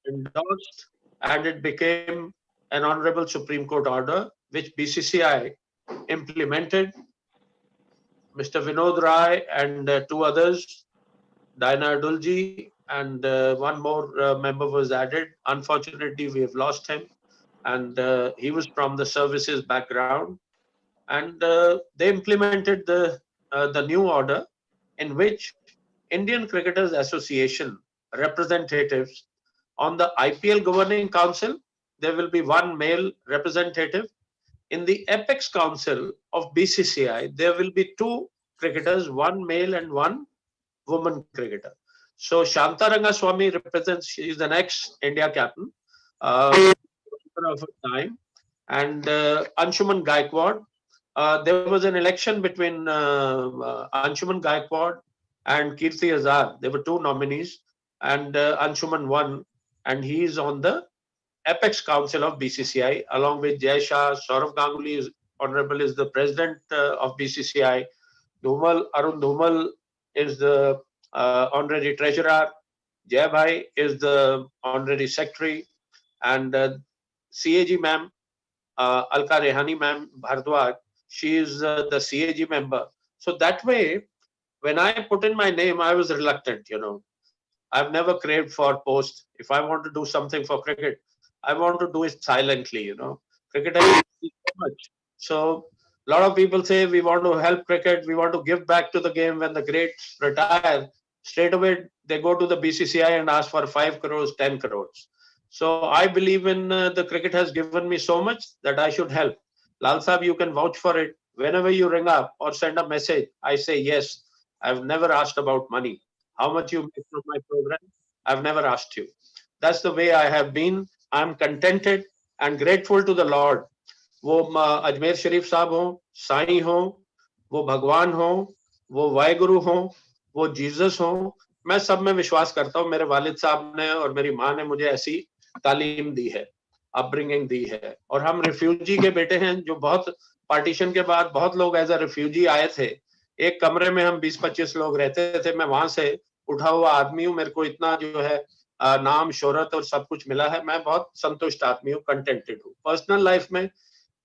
endorsed, and it became an Honorable Supreme Court order, which BCCI implemented. Mr. Vinod Rai and two others, Diana Adulji, and one more member was added. Unfortunately, we have lost him, and he was from the services background. And they implemented the new order, in which Indian Cricketers Association representatives on the IPL Governing Council, there will be one male representative. In the Apex Council of BCCI, there will be two cricketers, one male and one woman cricketer. So Shanta Rangaswamy represents, she is an ex-India captain of her time, and Anshuman Gaikwad. There was an election between Anshuman Gaikwad and Kirti Azar. There were two nominees, and Anshuman won, and he is on the Apex Council of BCCI, along with Jay Shah. Saurav Ganguly is honorable, is the president of BCCI. Arun Dhumal is the honorary treasurer. Jay Bhai is the honorary secretary, and CAG ma'am, Alka Rehani ma'am Bhardwaj, she is the CAG member. So that way, when I put in my name, I was reluctant, I've never craved for post. If I want to do something for cricket, I want to do it silently, Cricket has so much. So a lot of people say we want to help cricket, we want to give back to the game. When the greats retire, straight away they go to the BCCI and ask for 5 crores, 10 crores. So I believe in the cricket has given me so much that I should help. Lal Sahab, you can vouch for it. Whenever you ring up or send a message, I say yes. I've never asked about money. How much you make from my program? I've never asked you. That's the way I have been. I'm contented and grateful to the Lord. वो अजमेर शरीफ साहब हो, साईं हो, वो भगवान हो, वो वाहेगुरु हो, वो जीसस हो, मैं सब में विश्वास करता हूँ. मेरे वालिद साहब ने और मेरी माँ ने मुझे ऐसी तालीम दी है, अपब्रिंगिंग दी है. और हम रिफ्यूजी के बेटे हैं, जो बहुत पार्टीशन के बाद बहुत लोग एज अ रिफ्यूजी आए थे. एक कमरे में हम 20-25 लोग रहते थे. मैं वहां से उठा हुआ आदमी हूँ. मेरे को इतना जो है नाम, शोहरत और सब कुछ मिला है. मैं बहुत संतुष्ट आदमी हूँ, कंटेंटेड हूँ. पर्सनल लाइफ में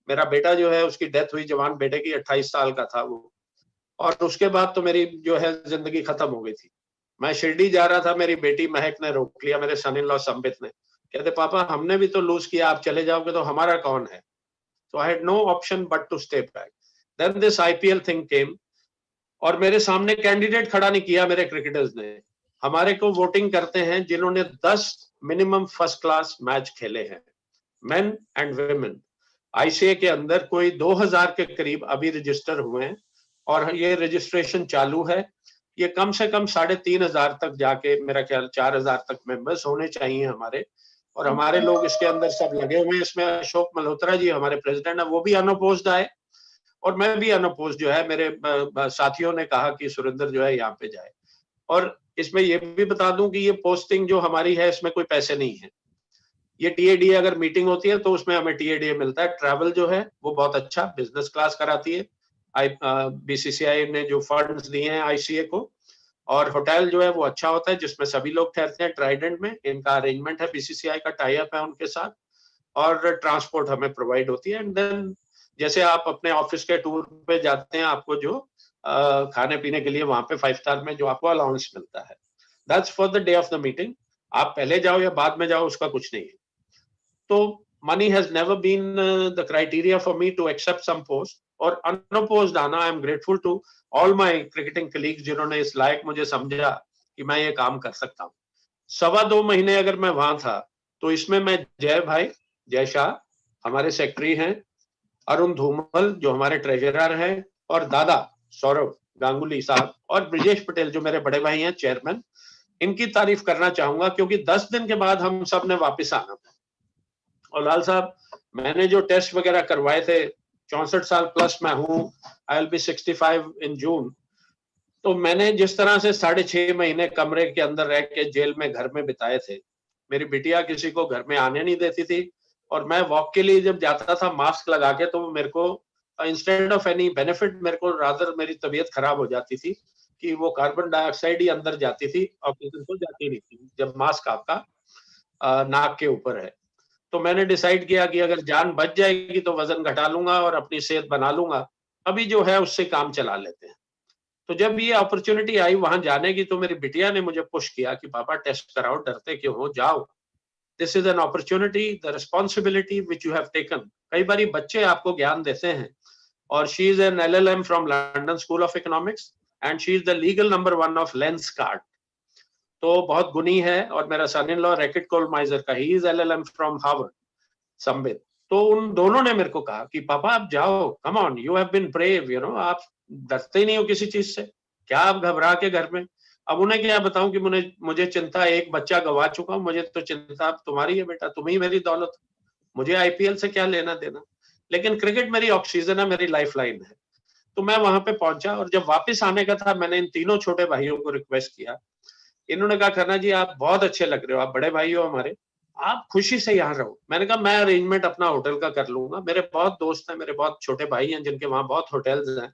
मेरा बेटा जो है, उसकी डेथ हुई जवान बेटे की, 28 साल का था वो. और उसके बाद तो मेरी जो है जिंदगी खत्म हो गई थी. मैं शिरडी जा रहा था, मेरी बेटी महक ने रोक लिया, मेरे सन इन लॉ संबित ने. कहते पापा हमने भी तो लूज किया, आप चले जाओगे तो हमारा कौन है. So I had no option but to stay back. Then this IPL thing came. और मेरे सामने कैंडिडेट खड़ा नहीं किया मेरे क्रिकेटर्स ने. हमारे को वोटिंग करते हैं जिन्होंने 10 मिनिमम फर्स्ट क्लास मैच खेले हैं, मेन एंड वुमेन. आईसीए के अंदर कोई 2000 के करीब अभी रजिस्टर हुए हैं और ये रजिस्ट्रेशन चालू है. ये कम से कम 3500 तक जाके, मेरा ख्याल 4000 तक मेंबर्स होने चाहिए हमारे. और हमारे लोग इसके अंदर सब लगे हुए हैं. इसमें अशोक मल्होत्रा जी हमारे प्रेसिडेंट है, वो भी अनअपोज्ड आए और मैं भी अनअपोज्ड जो है. मेरे साथियों ने कहा कि सुरेंद्र जो है यहाँ पे जाए. और इसमें ये भी बता दूं कि ये पोस्टिंग जो हमारी है, इसमें कोई पैसे नहीं है. ये टीएडीए अगर मीटिंग होती है तो उसमें हमें टीएडीए मिलता है. ट्रैवल जो है वो बहुत अच्छा बिजनेस क्लास कराती है. बीसीसीआई ने जो फंड्स दिए हैं आईसीए को, और होटल जो है वो अच्छा होता है जिसमें सभी लोग ठहरते हैं. ट्राइडेंट में इनका अरेंजमेंट है, बीसीसीआई का टाई अप है उनके साथ. और ट्रांसपोर्ट हमें प्रोवाइड होती है. एंड देन जैसे आप अपने ऑफिस के टूर पे जाते हैं, आपको जो खाने पीने के लिए वहां पे 5 स्टार में जो आपको अलाउंस मिलता है, that's for the day of the meeting. आप पहले जाओ या बाद में जाओ, उसका कुछ नहीं है. तो money has never been the criteria for me to accept some post. और unopposed आना, I am grateful to all my cricketing colleagues जिन्होंने इस लायक मुझे समझा कि मैं ये काम कर सकता हूँ. 2.25 महीने अगर मैं वहां था तो इसमें मैं जय भाई, जय शाह हमारे सेक्रेटरी हैं, अरुण धूमल जो हमारे ट्रेजरर हैं, और दादा सौरभ गांगुली साहब और ब्रिजेश पटेल जो मेरे बड़े भाई हैं, चेयरमैन, इनकी तारीफ करना चाहूंगा क्योंकि 10 दिन के बाद हम सब ने वापिस आना था. और लाल साहब, मैंने जो टेस्ट वगैरह करवाए थे, 64 साल प्लस मैं हूँ, आई विल बी 65 इन जून. तो मैंने जिस तरह से 6.5 महीने कमरे के अंदर रह के जेल में घर में बिताए थे, मेरी बिटिया किसी को घर में आने नहीं देती थी. और मैं वॉक के लिए जब जाता था मास्क लगा के, तो मेरे को इंस्टेड ऑफ एनी बेनिफिट, मेरे को रादर मेरी तबीयत खराब हो जाती थी कि वो कार्बन डाइऑक्साइड ही अंदर जाती थी, ऑक्सीजन तो जाती नहीं थी जब मास्क आपका नाक के ऊपर है. तो मैंने डिसाइड किया कि अगर जान बच जाएगी तो वजन घटा लूंगा और अपनी सेहत बना लूंगा. अभी जो है उससे काम चला लेते हैं. तो जब ये अपॉर्चुनिटी आई वहां जाने की, तो मेरी बिटिया ने मुझे पुश किया कि पापा टेस्ट कराओ, डरते क्यों हो, जाओ. This is an opportunity, the responsibility which you have taken. कई बार बच्चे आपको ज्ञान देते हैं. और she is an LLM from London school of economics and she is the legal number 1 of lens card. तो बहुत गुनी है. और मेरा सन इन लॉ रैकेट कोलमाइजर का, he is LLM from Harvard, Sambit. तो उन दोनों ने मेरे को कहा कि पापा आप जाओ, come on, you have been brave, आप डरते ही नहीं हो किसी चीज से, क्या आप घबरा के घर में. अब उन्हें क्या बताऊं कि मुझे चिंता, एक बच्चा गवा चुका हूं, मुझे तो चिंता तुम्हारी है बेटा, तुम ही मेरी दौलत, मुझे आईपीएल से क्या लेना देना। लेकिन क्रिकेट मेरी ऑक्सीजन है, मेरी लाइफलाइन है। तो मैं वहां पे पहुंचा और जब वापस आने का था, मैंने इन तीनों छोटे भाइयों को रिक्वेस्ट किया। इन्होंने कहा खन्ना जी आप बहुत अच्छे लग रहे हो, आप बड़े भाई हो हमारे, आप खुशी से यहाँ रहो। मैंने कहा मैं अरेंजमेंट अपना होटल का कर लूंगा, मेरे बहुत दोस्त हैं, मेरे बहुत छोटे भाई हैं जिनके वहां बहुत होटल्स हैं।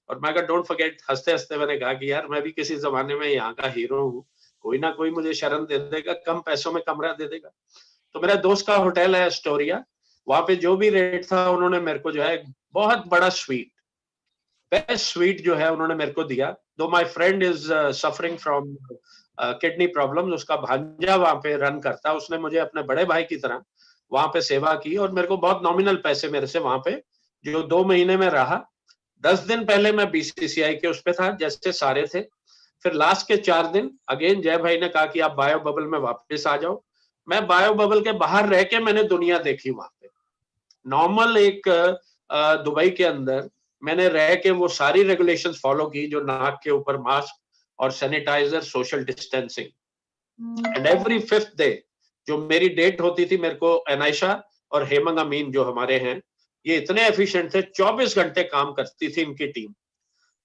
और मैं कहा डोंट फॉरगेट, हंसते हंसते मैंने कहा कि यार मैं भी किसी जमाने में यहाँ का हीरो हूँ, कोई ना कोई मुझे शरण दे देगा, कम पैसों में कमरा दे देगा। तो मेरा दोस्त का होटल है एस्टोरिया, वहां पे जो भी रेट था उन्होंने मेरे को जो है बहुत बड़ा स्वीट, बेस्ट स्वीट जो है उन्होंने मेरे को दिया। दो my friend is suffering from kidney problems, उसका भांजा वहां पे रन करता, उसने मुझे अपने बड़े भाई की तरह वहां पे सेवा की और मेरे को बहुत नॉमिनल पैसे मेरे से वहां पे, जो 2 महीने में रहा। 10 दिन पहले मैं बीसीसीआई के उस पे था जैसे सारे थे, फिर लास्ट के 4 दिन अगेन जय भाई ने कहा कि आप बायो बबल में वापस आ जाओ। मैं बायो बबल के बाहर रह के मैंने दुनिया देखी वहां पे। नॉर्मल एक दुबई के अंदर मैंने रह के वो सारी रेगुलेशंस फॉलो की, जो नाक के ऊपर मास्क और sanitiser, social distancing. And every 5th day जो मेरी डेट होती थी, मेरे को एनाइशा और हेमंग अमीन जो हमारे हैं, ये इतने एफिशिएंट थे, 24 घंटे काम करती थी इनकी टीम।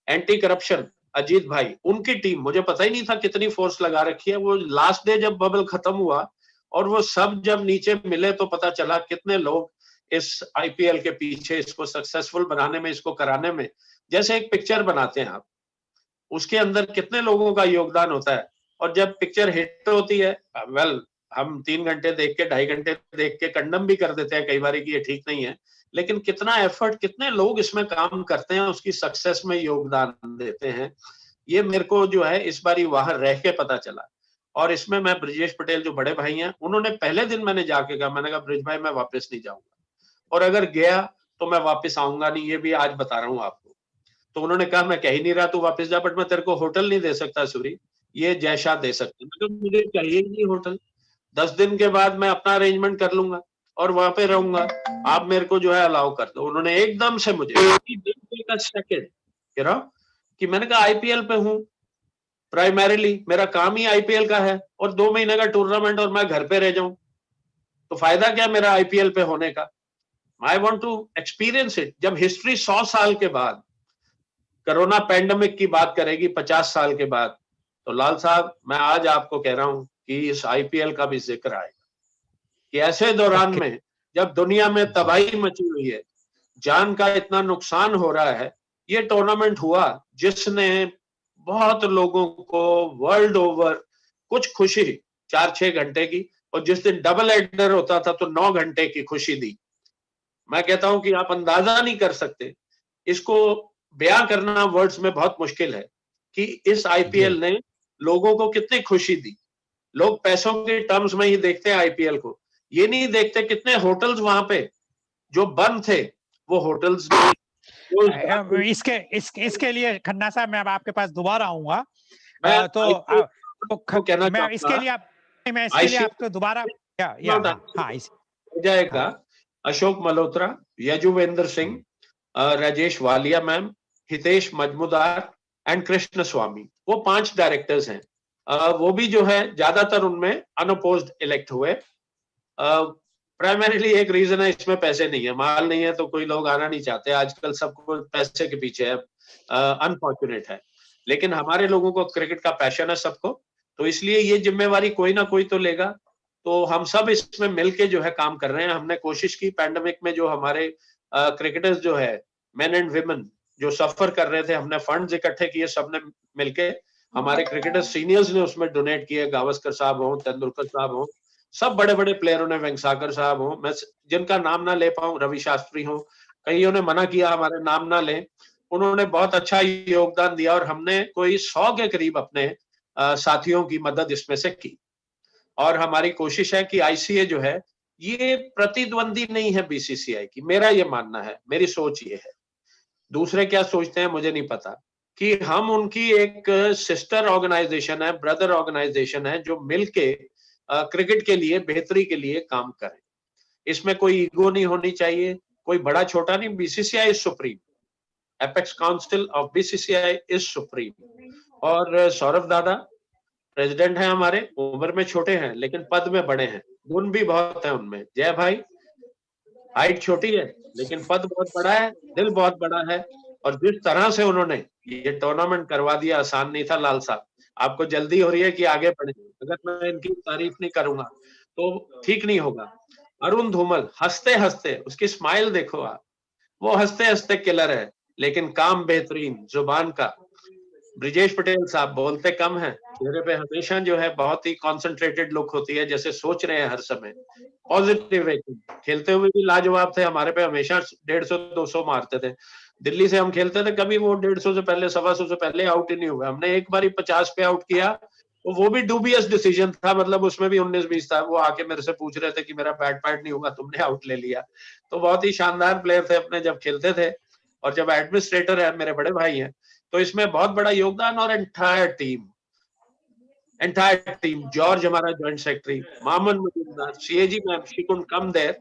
एंटी करप्शन अजीत भाई, उनकी टीम, मुझे पता ही नहीं था कितनी फोर्स लगा रखी है। वो लास्ट डे जब बबल खत्म हुआ और वो सब जब नीचे मिले तो पता चला कितने लोग इस आईपीएल के पीछे, इसको सक्सेसफुल बनाने में, इसको कराने में, जैसे एक पिक्चर बनाते हैं आप, उसके अंदर कितने लोगों का योगदान होता है। और जब पिक्चर हिट होती है, वेल हम 3 घंटे देख के, 2.5 घंटे देख के कंडम भी कर देते हैं कई बार कि ये ठीक नहीं है, लेकिन कितना एफर्ट, कितने लोग इसमें काम करते हैं, उसकी सक्सेस में योगदान देते हैं, ये मेरे को जो है इस बार वहां रह के पता चला। और इसमें मैं, ब्रिजेश पटेल जो बड़े भाई हैं, उन्होंने पहले दिन मैंने जाके कहा, मैंने कहा ब्रिज भाई मैं वापस नहीं जाऊंगा, और अगर गया तो मैं वापस आऊंगा नहीं, ये भी आज बता रहा हूँ आपको। तो उन्होंने कहा मैं कह ही नहीं रहा तू वापस जा, बट मैं तेरे को होटल नहीं दे सकता सूरी, ये जयशाह दे सकते। मतलब मुझे चाहिए ही नहीं होटल, 10 दिन के बाद मैं अपना अरेंजमेंट कर लूंगा और वहां पे रहूंगा, आप मेरे को जो है अलाउ कर दो। उन्होंने एकदम से मुझे सेकेंड कि मैंने कहा आईपीएल पे हूँ, प्राइमरीली मेरा काम ही आईपीएल का है, और 2 महीने का टूर्नामेंट और मैं घर पे रह जाऊं तो फायदा क्या मेरा आईपीएल पे होने का। I want to experience it. जब हिस्ट्री 100 साल के बाद कोरोना पैंडेमिक की बात करेगी, 50 साल के बाद, तो लाल साहब मैं आज आपको कह रहा हूं कि इस आईपीएल का भी जिक्र आएगा कि ऐसे दौरान में जब दुनिया में तबाही मची हुई है, जान का इतना नुकसान हो रहा है, ये टूर्नामेंट हुआ जिसने बहुत लोगों को वर्ल्ड ओवर कुछ खुशी 4-6 घंटे की, और जिस दिन डबल हेडर होता था तो 9 घंटे की खुशी दी। मैं कहता हूं कि आप अंदाजा नहीं कर सकते, इसको बयां करना वर्ड्स में बहुत मुश्किल है कि इस आईपीएल ने लोगों को कितनी खुशी दी। लोग पैसों के टर्म्स में ही देखते हैं आईपीएल को, ये नहीं देखते कितने होटल्स वहां पे जो बंद थे, वो होटल्स इसके लिए खन्ना साहब मैं अब आपके पास दोबारा आऊंगा। मैं इसके लिए आपको दोबारा हो जाएगा। अशोक मल्होत्रा, यजुवेंद्र सिंह, राजेश वालिया मैम, हितेश मजमुदार एंड कृष्ण स्वामी, वो 5 डायरेक्टर्स हैं। वो भी जो है ज्यादातर उनमें अनअपोज्ड इलेक्ट हुए। प्राइमरीली एक रीजन है, इसमें पैसे नहीं है, माल नहीं है तो कोई लोग आना नहीं चाहते, आजकल सबको पैसे के पीछे है, अनफॉर्चुनेट है। लेकिन हमारे लोगों को क्रिकेट का पैशन है सबको, तो इसलिए ये जिम्मेवारी कोई ना कोई तो लेगा। तो हम सब इसमें मिलके जो है काम कर रहे हैं। हमने कोशिश की पैंडेमिक में, जो हमारे क्रिकेटर्स जो है, मेन एंड विमेन जो सफर कर रहे थे, हमने फंड्स इकट्ठे किए सबने मिलके, हमारे क्रिकेटर सीनियर्स ने उसमें डोनेट किए, गावस्कर साहब हो, तेंदुलकर साहब हो, सब बड़े बड़े प्लेयरों ने, वेंगसागर साहब हो, मैं जिनका नाम ना ले पाऊं, रवि शास्त्री हो, कईयों ने मना किया हमारे नाम ना लें, उन्होंने बहुत अच्छा योगदान दिया, और हमने कोई 100 के करीब अपने साथियों की मदद इसमें से की। और हमारी कोशिश है कि आईसीए जो है ये प्रतिद्वंदी नहीं है बीसीसीआई की, मेरा ये मानना है, मेरी सोच ये है। दूसरे क्या सोचते हैं मुझे नहीं पता, कि हम उनकी एक सिस्टर ऑर्गेनाइजेशन है, ब्रदर ऑर्गेनाइजेशन है, जो मिलके क्रिकेट के लिए, बेहतरी के लिए काम करें। इसमें कोई ईगो नहीं होनी चाहिए, कोई बड़ा छोटा नहीं, BCCI is supreme, apex council of BCCI is supreme, और सौरभ दादा प्रेसिडेंट हैं हमारे, उम्र में छोटे हैं लेकिन पद में बड़े हैं, गुण भी बहुत है उनमें। जय भाई हाइट छोटी है लेकिन पद बहुत बड़ा है, दिल बहुत बड़ा है। और जिस तरह से उन्होंने ये टूर्नामेंट करवा दिया, आसान नहीं था लाल साहब। आपको जल्दी हो रही है कि आगे बढ़े, अगर मैं इनकी तारीफ नहीं करूंगा तो ठीक नहीं होगा। अरुण धूमल हंसते हंसते, उसकी स्माइल देखो आप, वो हंसते हंसते किलर है, लेकिन काम बेहतरीन जुबान का। ब्रिजेश पटेल साहब बोलते कम हैं, चेहरे पे हमेशा जो है बहुत ही कॉन्सेंट्रेटेड लुक होती है, जैसे सोच रहे हैं हर समय। पॉजिटिव एकदम, खेलते हुए भी लाजवाब थे, हमारे पे हमेशा 150-200 मारते थे। दिल्ली से हम खेलते थे, कभी वो 150 से पहले 125 से पहले आउट ही नहीं हुआ। हमने एक बार 50 पे आउट किया, तो वो भी डूबियस डिसीजन था, मतलब उसमें भी 19-20 था। वो आके मेरे से पूछ रहे थे कि मेरा बैट पैड नहीं होगा, तुमने आउट ले लिया। तो बहुत ही शानदार प्लेयर थे अपने जब खेलते थे। और जब एडमिनिस्ट्रेटर है, मेरे बड़े भाई हैं, तो इसमें बहुत बड़ा योगदान। और एंटायर टीम, जॉर्ज हमारा joint secretary, Maman Majumdar, CAG ma'am, she couldn't come there,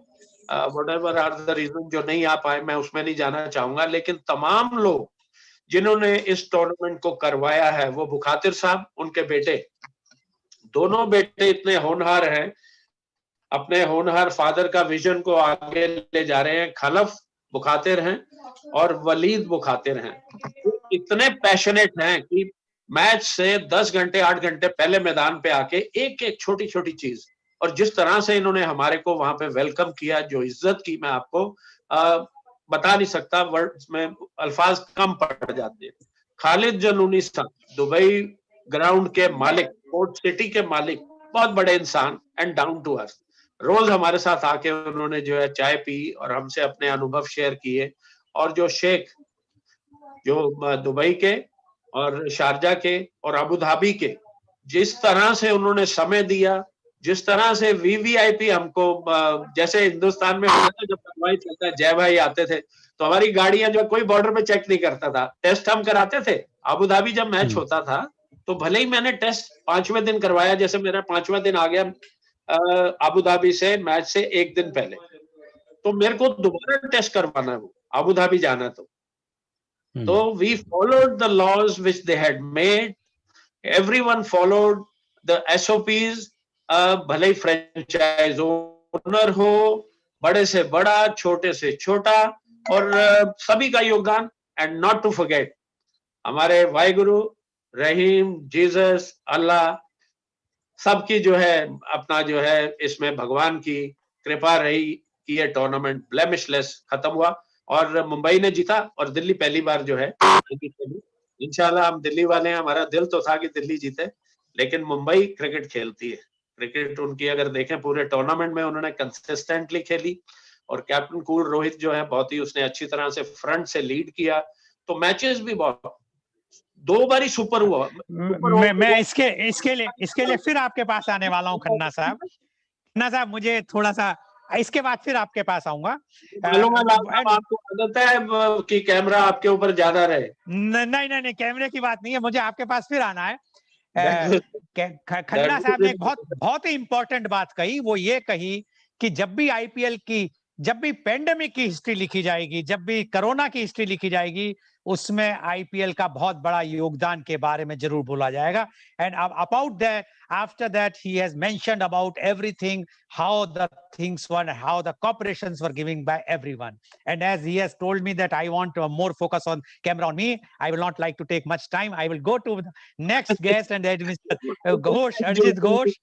whatever are the reason, जो नहीं आ पाए, मैं उसमें नहीं जाना चाहूंगा। लेकिन तमाम लोग जिन्होंने इस टूर्नामेंट को करवाया है, वो बुखातिर साहब, उनके बेटे, दोनों बेटे इतने होनहार हैं, अपने होनहार फादर का विजन को आगे ले जा रहे हैं। खलफ बुखातिर हैं और वलीद बुखातिर हैं, वो इतने पैशनेट हैं कि मैच से 10 घंटे 8 घंटे पहले मैदान पे आके एक एक छोटी छोटी चीज, और जिस तरह से इन्होंने हमारे को वहां पे वेलकम किया, जो इज्जत की, मैं आपको बता नहीं सकता, वर्ड्स में अल्फाज कम पड़ जाते हैं। खालिद जनूनी साहब, दुबई ग्राउंड के मालिक, पोर्ट सिटी के मालिक, बहुत बड़े इंसान एंड डाउन टू अर्थ। रोज हमारे साथ आके उन्होंने जो है चाय पी और हमसे अपने अनुभव शेयर किए। और जो शेख, जो दुबई के और शारजा के और अबू धाबी के, जिस तरह से उन्होंने समय दिया, जिस तरह से वीवीआईपी हमको, जैसे हिंदुस्तान में होता था, जब कन्वाई चलता है, जय भाई आते थे, तो हमारी गाड़ियां जो कोई बॉर्डर पे चेक नहीं करता था, टेस्ट हम कराते थे। अबू धाबी जब मैच होता था, तो भले ही मैंने टेस्ट 5वें दिन करवाया, जैसे मेरा 5वां दिन आ गया अबू धाबी से, मैच से एक दिन पहले, तो मेरे को दोबारा टेस्ट करवाना है, वो अबू धाबी जाना। तो we followed the laws which they had made, everyone followed the SOPs. भले ही फ्रेंचाइज ओनर हो, बड़े से बड़ा, छोटे से छोटा, और सभी का योगदान। एंड नॉट टू फॉरगेट हमारे वाहिगुरु, रहीम, जीसस, अल्लाह, सबकी जो है अपना जो है इसमें भगवान की कृपा रही कि ये टूर्नामेंट ब्लेमिशलेस खत्म हुआ और मुंबई ने जीता और दिल्ली पहली बार जो है इंशाल्लाह। हम दिल्ली वाले हैं, हमारा दिल तो था कि दिल्ली जीते, लेकिन मुंबई क्रिकेट खेलती है। क्रिकेट उनकी अगर देखें पूरे टूर्नामेंट में उन्होंने कंसिस्टेंटली खेली, और कैप्टन कूल रोहित जो है बहुत ही, उसने अच्छी तरह से फ्रंट से लीड किया। तो मैचेस भी बहुत, 2 बार ही सुपर हुआ। मैं इसके लिए फिर आपके पास आने वाला हूँ खन्ना साहब। खन्ना साहब, मुझे थोड़ा सा इसके बाद फिर आपके पास आऊंगा। आपको आदत है कि कैमरा आपके ऊपर ज्यादा रहे? नहीं, कैमरे की बात नहीं है, मुझे आपके पास फिर आना है। खन्ना साहब ने एक बहुत ही इंपॉर्टेंट बात कही, वो ये कही कि जब भी आईपीएल की, जब भी पेंडेमिक की हिस्ट्री लिखी जाएगी, जब भी कोरोना की हिस्ट्री लिखी जाएगी, उसमें आईपीएल का बहुत बड़ा योगदान के बारे में जरूर बोला जाएगा। And about that, after that he has mentioned about everything, how the things were, how the corporations were giving by everyone. And as he has told me that I want more focus on camera on me, I will not like to take much time. I will go to the next guest, and that is Mr. Ghosh, Arjit Ghosh.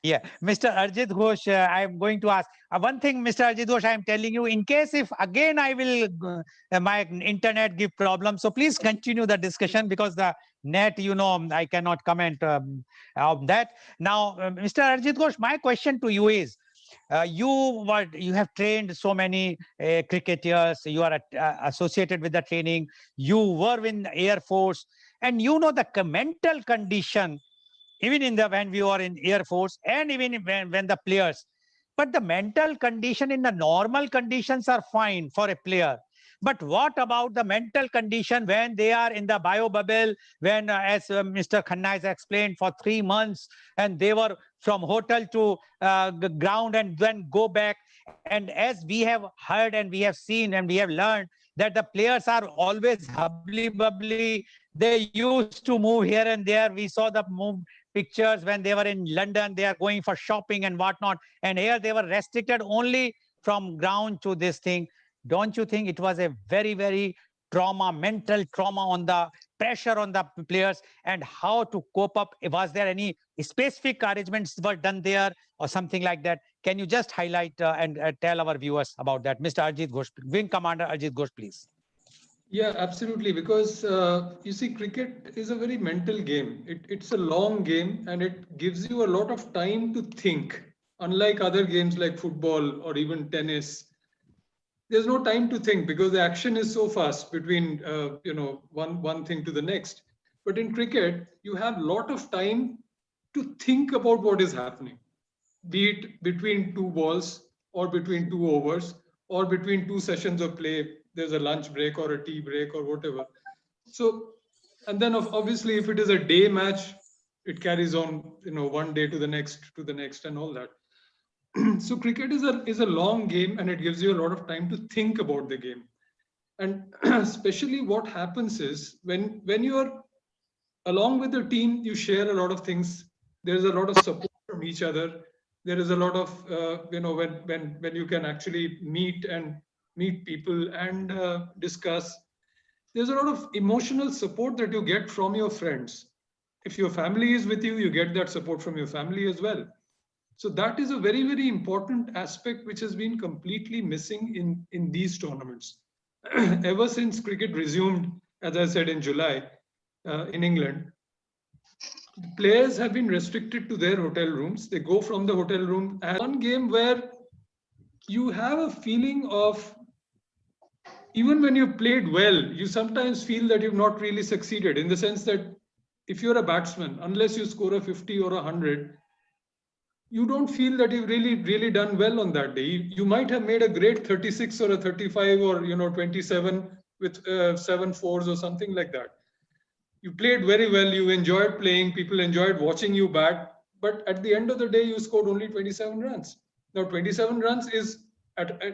And Mr. Arjit Ghosh, I am going to ask one thing, Mr. Arjit Ghosh. I am telling you, in case if again I will my internet give problem, so please continue the discussion, because the net, I cannot comment on that. Now, Mr. Arjit Ghosh, my question to you is, you have trained so many cricketers, you are associated with the training, you were in the Air Force, and you know the mental condition, even when we were in Air Force, and even when the players, but the mental condition in the normal conditions are fine for a player. But what about the mental condition when they are in the bio bubble, when as Mr. Khanna has explained, for 3 months, and they were from hotel to ground and then go back. And as we have heard and we have seen and we have learned that the players are always hubbly bubbly. They used to move here and there. We saw the move pictures when they were in London. They are going for shopping and whatnot. And here they were restricted only from ground to this thing. Don't you think it was a very, very mental trauma on the pressure on the players, and how to cope up? Was there any specific arrangements were done there or something like that? Can you just highlight and tell our viewers about that? Mr. Arjit Ghosh, Wing Commander Arjit Ghosh, please. Yeah, absolutely. Because you see, cricket is a very mental game. It's a long game and it gives you a lot of time to think. Unlike other games like football or even tennis, there's no time to think because the action is so fast between one thing to the next. But in cricket, you have a lot of time to think about what is happening, be it between two balls or between two overs or between two sessions of play. There's a lunch break or a tea break or whatever. So, and then obviously if it is a day match, it carries on, one day to the next and all that. So cricket is a long game and it gives you a lot of time to think about the game. And especially what happens is when you are along with the team, you share a lot of things. There's a lot of support from each other. There is a lot of when you can actually meet people and discuss. There's a lot of emotional support that you get from your friends. If your family is with you, you get that support from your family as well. So that is a very, very important aspect which has been completely missing in these tournaments. Ever since cricket resumed, as I said, in July in England, the players have been restricted to their hotel rooms. They go from the hotel room, and one game where you have a feeling of, even when you played well, you sometimes feel that you've not really succeeded, in the sense that if you're a batsman, unless you score a 50 or 100, you don't feel that you've really done well on that day. You might have made a great 36 or a 35 or 27 with 7 4s or something like that. You played very well, you enjoyed playing, people enjoyed watching you bat, but at the end of the day, you scored only 27 runs. Now, 27 runs is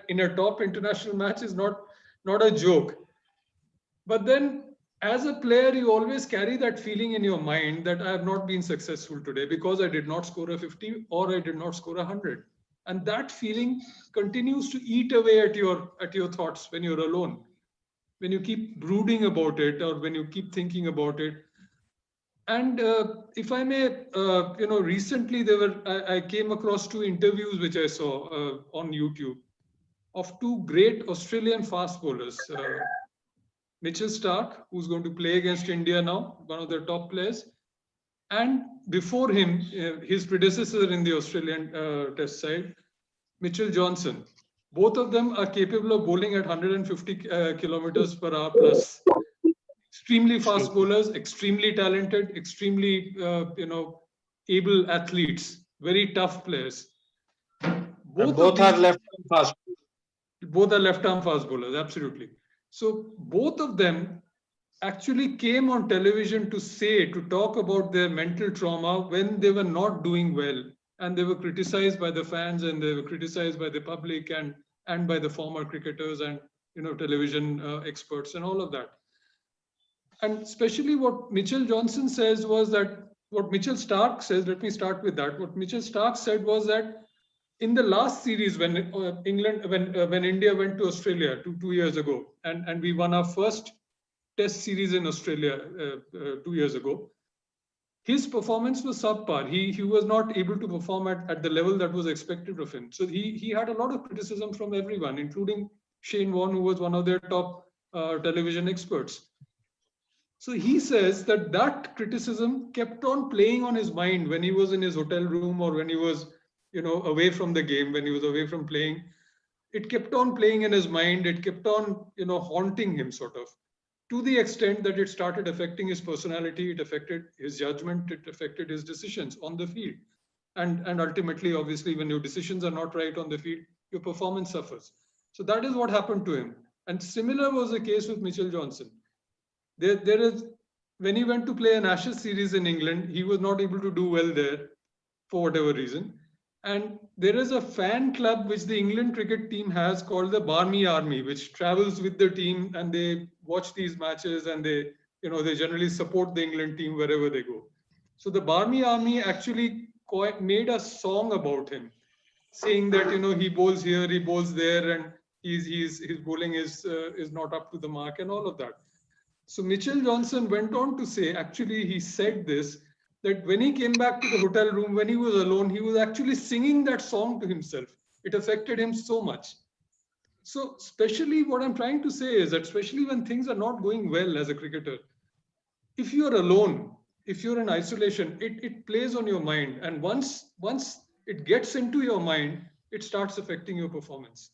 in a top international match is not a joke. But then as a player, you always carry that feeling in your mind that I have not been successful today because I did not score a 50 or I did not score a 100. And that feeling continues to eat away at your thoughts when you're alone, when you keep brooding about it or when you keep thinking about it. And if I may, recently I came across two interviews which I saw on YouTube of two great Australian fast bowlers. Mitchell Starc, who's going to play against India now, one of their top players, and before him, his predecessor in the Australian test side, Mitchell Johnson. Both of them are capable of bowling at 150 kilometers per hour plus. Extremely fast bowlers, extremely talented, extremely able athletes, very tough players. Both are left-arm fast. Both are left-arm fast bowlers, absolutely. So both of them actually came on television to talk about their mental trauma when they were not doing well, and they were criticized by the fans and they were criticized by the public and by the former cricketers and television experts and all of that. And especially what Mitchell Johnson says was that what Mitchell Starc says, let me start with that. What Mitchell Starc said was that in the last series when India went to Australia two years ago, and we won our first test series in Australia 2 years ago, his performance was subpar. He was not able to perform at the level that was expected of him. So he had a lot of criticism from everyone, including Shane Warne, who was one of their top television experts. So he says that criticism kept on playing on his mind when he was in his hotel room or when he was away from the game, when he was away from playing. It kept on playing in his mind. It kept on haunting him, sort of, to the extent that it started affecting his personality. It affected his judgment. It affected his decisions on the field. And ultimately, obviously, when your decisions are not right on the field, your performance suffers. So that is what happened to him. And similar was the case with Mitchell Johnson. There is, when he went to play an Ashes series in England, he was not able to do well there for whatever reason. And there is a fan club which the England cricket team has called the Barmy Army, which travels with the team and they watch these matches and they generally support the England team wherever they go. So the Barmy Army actually made a song about him, saying that he bowls here, he bowls there, and his bowling is not up to the mark and all of that. So Mitchell Johnson went on to say, actually, he said this, that when he came back to the hotel room, when he was alone, he was actually singing that song to himself. It affected him so much. So, especially what I'm trying to say is that, especially when things are not going well as a cricketer, if you're alone, if you're in isolation, it plays on your mind. And once it gets into your mind, it starts affecting your performance.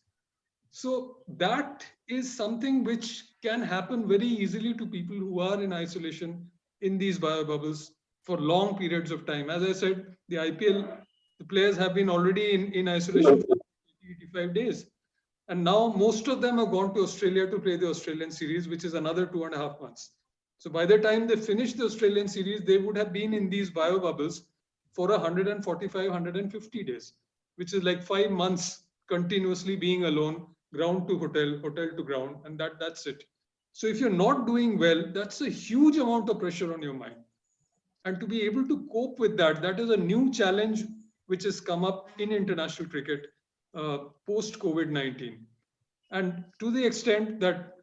So that is something which can happen very easily to people who are in isolation in these bio bubbles for long periods of time. As I said, the IPL, the players have been already in isolation for 85 days. And now most of them have gone to Australia to play the Australian series, which is another 2.5 months. So by the time they finish the Australian series, they would have been in these bio bubbles for 145, 150 days, which is like 5 months continuously being alone, ground to hotel, hotel to ground, and that's it. So if you're not doing well, that's a huge amount of pressure on your mind. And to be able to cope with that, that is a new challenge which has come up in international cricket post COVID-19. And to the extent that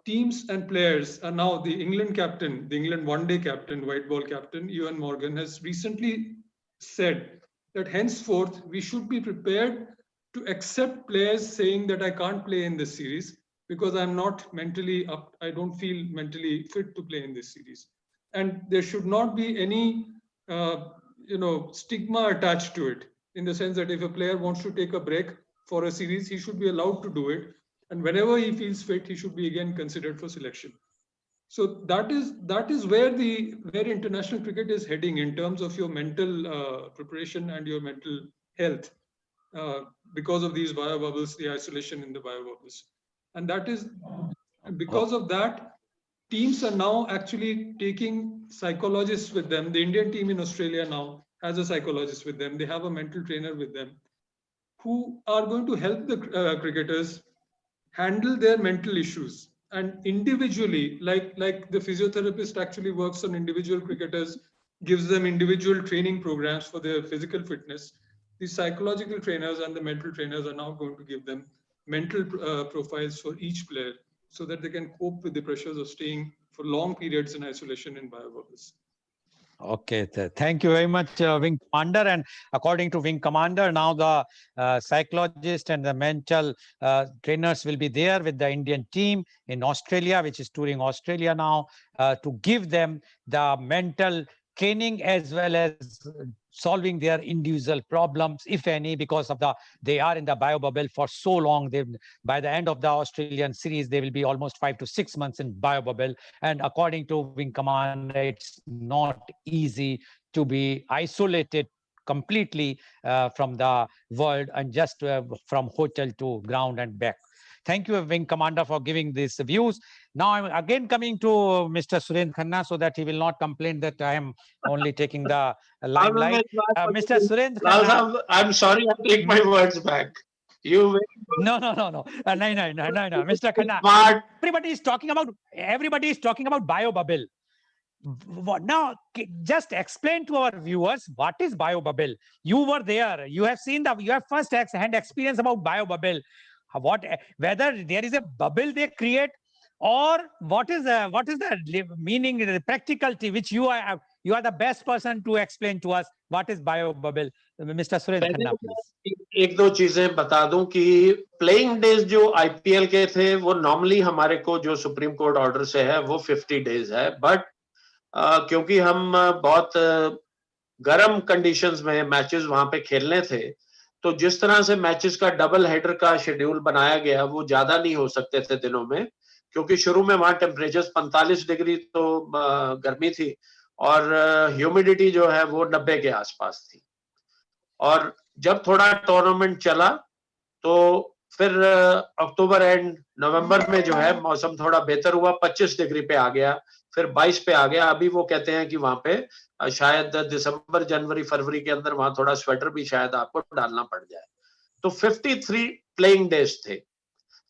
teams and players are now, the England captain, the England one-day captain, white ball captain, Ewan Morgan, has recently said that henceforth we should be prepared to accept players saying that I can't play in this series because I'm not mentally up, I don't feel mentally fit to play in this series. And there should not be any stigma attached to it, in the sense that if a player wants to take a break for a series, he should be allowed to do it, and whenever he feels fit, he should be again considered for selection. So that is where international cricket is heading in terms of your mental preparation and your mental health, because of these bio bubbles, the isolation in the bio bubbles. And that is because of that, teams are now actually taking psychologists with them. The Indian team in Australia now has a psychologist with them. They have a mental trainer with them who are going to help the cricketers handle their mental issues. And individually, like the physiotherapist actually works on individual cricketers, gives them individual training programs for their physical fitness, the psychological trainers and the mental trainers are now going to give them mental profiles for each player so that they can cope with the pressures of staying for long periods in isolation in bio bubbles. Okay, thank you very much, Wing Commander. And according to Wing Commander, now the psychologist and the mental trainers will be there with the Indian team in Australia, which is touring Australia now, to give them the mental training as well as solving their individual problems, if any, because of they are in the bio bubble for so long. By the end of the Australian series, they will be almost 5 to 6 months in bio bubble. And according to Wing Commander, it's not easy to be isolated completely from the world and just from hotel to ground and back. Thank you, Wing Commander, for giving these views. Now I'm again coming to Mr. Surendra Khanna so that he will not complain that I am only taking the limelight. Mr. Surendra Khanna. I'm sorry, I take my words back. You No. No, Mr. Khanna. smart. Everybody is talking about bio bubble. Now, just explain to our viewers what is bio bubble. You were there. You have seen you have first-hand experience about bio bubble. Whether there is a bubble they create, or what is the meaning, the practicality, which you are the best person to explain to us what is bio bubble. Mr. Surendra Khanna, please. एक दो चीजें बता दूं कि playing days जो IPL के थे वो नॉर्मली हमारे को जो सुप्रीम कोर्ट ऑर्डर से है वो 50 डेज है, बट क्योंकि हम बहुत गर्म कंडीशंस में मैचेस वहां पे खेलने थे, तो जिस तरह से मैचेस का डबल हेडर का शेड्यूल बनाया गया वो ज्यादा नहीं हो सकते थे दिनों में, क्योंकि शुरू में वहां टेम्परेचर 45 डिग्री तो गर्मी थी और ह्यूमिडिटी जो है वो 90 के आसपास थी। और जब थोड़ा टूर्नामेंट चला तो फिर अक्टूबर एंड नवंबर में जो है मौसम थोड़ा बेहतर हुआ, 25 डिग्री पे आ गया, फिर 22 पे आ गया। अभी वो कहते हैं कि वहां पे शायद दिसंबर, जनवरी, फरवरी के अंदर वहां थोड़ा स्वेटर भी शायद आपको डालना पड़ जाए। तो 53 प्लेइंग डेज थे,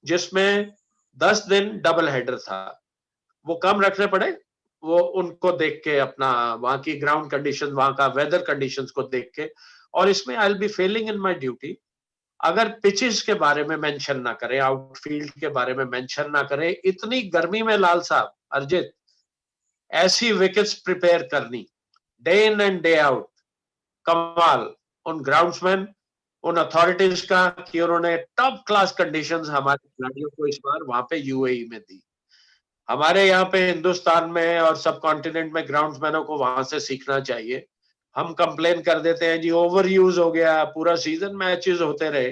जिसमें 10 दिन डबल हेडर था। वो कम रखने पड़े, वो उनको देख के, अपना वहां की ग्राउंड कंडीशन, वहां का वेदर कंडीशंस को देख के। और इसमें I will be Fehling in my duty अगर पिचेस के बारे में मेंशन ना करें, आउटफील्ड के बारे में मेंशन ना करें। इतनी गर्मी में लाल साहब, अर्जित, ऐसी विकेट्स प्रिपेयर करनी day in and day out, कमाल उन ग्राउंड्समैन, उन अथॉरिटीज का कि उन्होंने टॉप क्लास कंडीशंस हमारे खिलाड़ियों को इस बार वहां पे यूएई में दी। हमारे यहाँ पे हिंदुस्तान में और सब कॉन्टिनेंट में ग्राउंड्समैनों को वहां से सीखना चाहिए। हम कंप्लेन कर देते हैं जी ओवर यूज हो गया, पूरा सीजन मैचेस होते रहे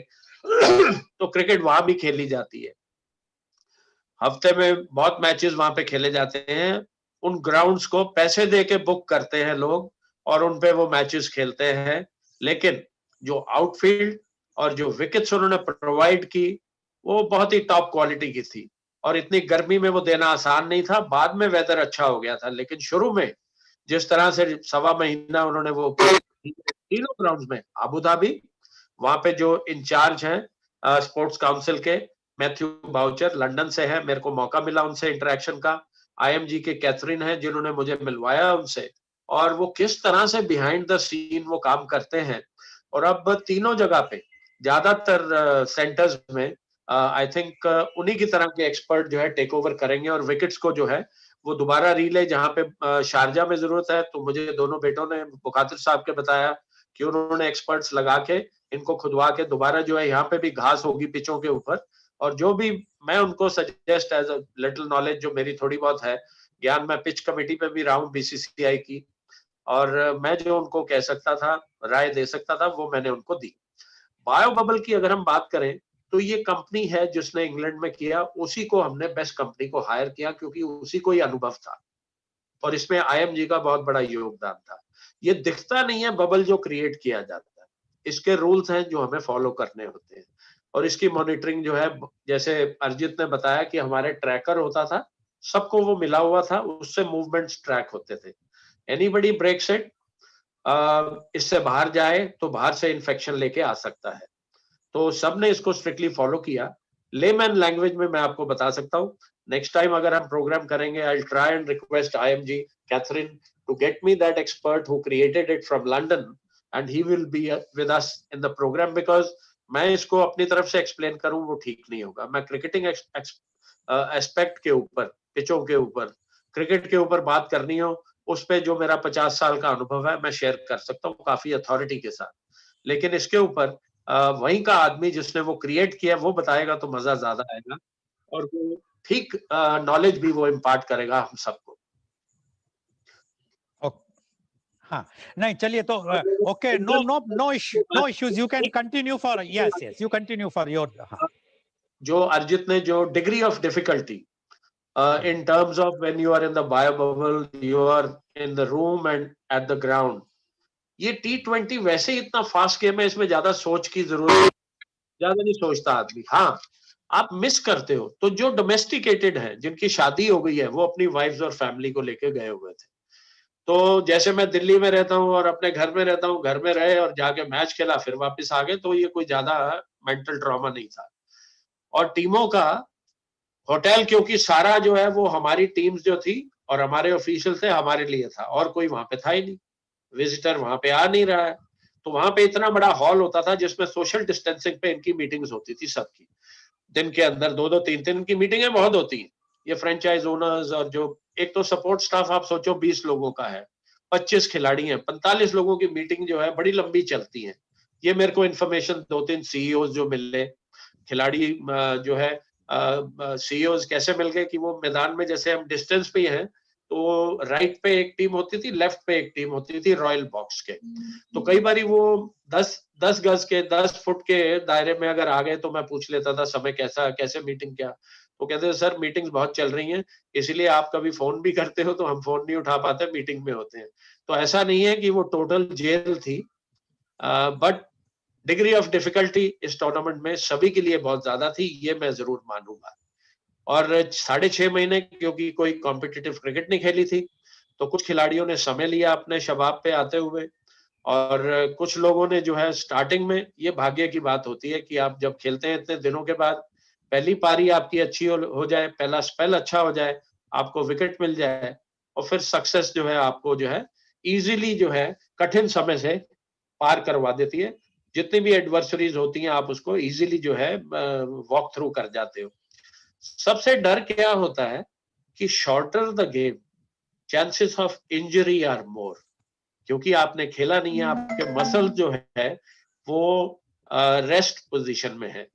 तो क्रिकेट वहां भी खेली जाती है, हफ्ते में बहुत मैचेस वहां पे खेले जाते हैं। उन ग्राउंड्स को पैसे दे के बुक करते हैं लोग और उन पे वो मैचेस खेलते हैं। लेकिन जो आउटफील्ड और जो विकेट्स उन्होंने प्रोवाइड की वो बहुत ही टॉप क्वालिटी की थी। और इतनी गर्मी में वो देना आसान नहीं था। बाद में वेदर अच्छा हो गया था, लेकिन शुरू में जिस तरह से 1.25 महीना उन्होंने वो तीनों ग्राउंड्स में, अबू धाबी, वहां पे जो इंचार्ज हैं स्पोर्ट्स काउंसिल के, मैथ्यू बाउचर, लंदन से है, मेरे को मौका मिला उनसे इंटरेक्शन का। आईएमजी के कैथरीन है जिन्होंने मुझे मिलवाया उनसे, और वो किस तरह से बिहाइंड द सीन वो काम करते हैं। और अब तीनों जगह पे ज्यादातर सेंटर्स में आई थिंक उन्हीं की तरह के एक्सपर्ट जो है टेक ओवर करेंगे, और विकेट्स को जो है वो दोबारा रीले, जहां पे शारजा में जरूरत है तो मुझे दोनों बेटों ने मुखातिब साहब के बताया कि उन्होंने एक्सपर्ट्स लगा के इनको खुदवा के दोबारा जो है यहाँ पे भी घास होगी पिचों के ऊपर। और जो भी मैं उनको suggest as a little knowledge जो मेरी थोड़ी बहुत है ज्ञान, मैं पिच कमेटी पे भी रहा हूँ बीसीसीआई की, और मैं जो उनको कह सकता था, राय दे सकता था, वो मैंने उनको दी। बायो बबल की अगर हम बात करें तो ये कंपनी है जिसने इंग्लैंड में किया, उसी को हमने बेस्ट कंपनी को हायर किया क्योंकि उसी को ही अनुभव था, और इसमें आईएमजी का बहुत बड़ा योगदान था। ये दिखता नहीं है बबल जो क्रिएट किया जाता है, इसके रूल्स हैं जो हमें फॉलो करने होते हैं, और इसकी मॉनिटरिंग जो है, जैसे अरिजीत ने बताया कि हमारे ट्रैकर होता था, सबको वो मिला हुआ था, उससे मूवमेंट्स ट्रैक होते थे। एनीबडी ब्रेक्स इट, इससे बाहर जाए तो बाहर से इन्फेक्शन लेके आ सकता है। तो सबने इसको स्ट्रिक्टली फॉलो किया। लेमैन लैंग्वेज में मैं आपको बता सकता हूँ, नेक्स्ट टाइम अगर हम प्रोग्राम करेंगे, I will try and request IMG Catherine to get me that expert who created it from London, and he will be with us in the program, because मैं इसको अपनी तरफ से एक्सप्लेन करूं वो ठीक नहीं होगा। मैं क्रिकेटिंग एस्पेक्ट के ऊपर, पिचों के ऊपर, क्रिकेट के ऊपर बात करनी हो, उस पे जो मेरा 50 साल का अनुभव है मैं शेयर कर सकता हूँ काफी अथॉरिटी के साथ। लेकिन इसके ऊपर वहीं का आदमी जिसने वो क्रिएट किया वो बताएगा तो मजा ज्यादा आएगा, और वो ठीक नॉलेज भी वो इम्पार्ट करेगा हम सबको। हाँ, नहीं चलिए तो okay, no issues, you can continue for, yes you continue for your. जो अर्जित ने जो degree of difficulty in terms of when you are in the bio bubble, you are in the room and at the ground, ये T20 वैसे ही इतना fast game है, इसमें ज्यादा सोच की जरूरत, ज्यादा नहीं सोचता आदमी। हाँ, आप मिस करते हो तो जो डोमेस्टिकेटेड है, जिनकी शादी हो गई है, वो अपनी वाइफ्स और फैमिली को लेके गए हुए थे। तो जैसे मैं दिल्ली में रहता हूँ और अपने घर में रहता हूँ, घर में रहे और जाके मैच खेला फिर वापस आ गए, तो ये कोई ज्यादा मेंटल ट्रॉमा नहीं था। और टीमों का होटल, क्योंकि सारा जो है वो हमारी टीम्स जो थी और हमारे ऑफिशियल थे, हमारे लिए था, और कोई वहां पे था ही नहीं, विजिटर वहां पे आ नहीं रहा है। तो वहां पे इतना बड़ा हॉल होता था जिसमें सोशल डिस्टेंसिंग पे इनकी मीटिंग्स होती थी सबकी, दिन के अंदर 2-2 3-3 की मीटिंगें बहुत होती हैं। ये फ्रेंचाइज ओनर्स और जो एक तो सपोर्ट स्टाफ आप सोचो 20 लोगों का है, 25 खिलाड़ी हैं, 45 लोगों की मीटिंग जो है बड़ी लंबी चलती है। ये मेरे को इन्फॉर्मेशन 2-3 सीईओ जो मिले, खिलाड़ी जो है सीईओज कैसे मिल गए कि वो मैदान में, जैसे हम डिस्टेंस पे हैं, तो राइट पे एक टीम होती थी, लेफ्ट पे एक टीम होती थी रॉयल बॉक्स के। तो कई बार वो 10 गज के 10 फुट के दायरे में अगर आ गए तो मैं पूछ लेता था समय कैसा, कैसे मीटिंग, क्या। तो कहते थे सर मीटिंग्स बहुत चल रही हैं, इसलिए आप कभी फोन भी करते हो तो हम फोन नहीं उठा पाते, मीटिंग में होते हैं। तो ऐसा नहीं है कि वो टोटल जेल थी, बट डिग्री ऑफ डिफिकल्टी इस टूर्नामेंट में सभी के लिए बहुत ज्यादा थी, ये मैं जरूर मानूंगा। और 6.5 महीने क्योंकि कोई कॉम्पिटिटिव क्रिकेट नहीं खेली थी, तो कुछ खिलाड़ियों ने समय लिया अपने शबाब पे आते हुए, और कुछ लोगों ने जो है स्टार्टिंग में, ये भाग्य की बात होती है कि आप जब खेलते हैं इतने दिनों के बाद, पहली पारी आपकी अच्छी हो जाए, पहला स्पेल अच्छा हो जाए, आपको विकेट मिल जाए, और फिर सक्सेस जो है आपको जो है इजीली जो है कठिन समय से पार करवा देती है। जितनी भी एडवर्सरीज होती हैं आप उसको इजीली जो है वॉक थ्रू कर जाते हो। सबसे डर क्या होता है कि shorter the game, chances of injury are more, क्योंकि आपने खेला नहीं है, आपके मसल जो है वो रेस्ट पोजीशन में है।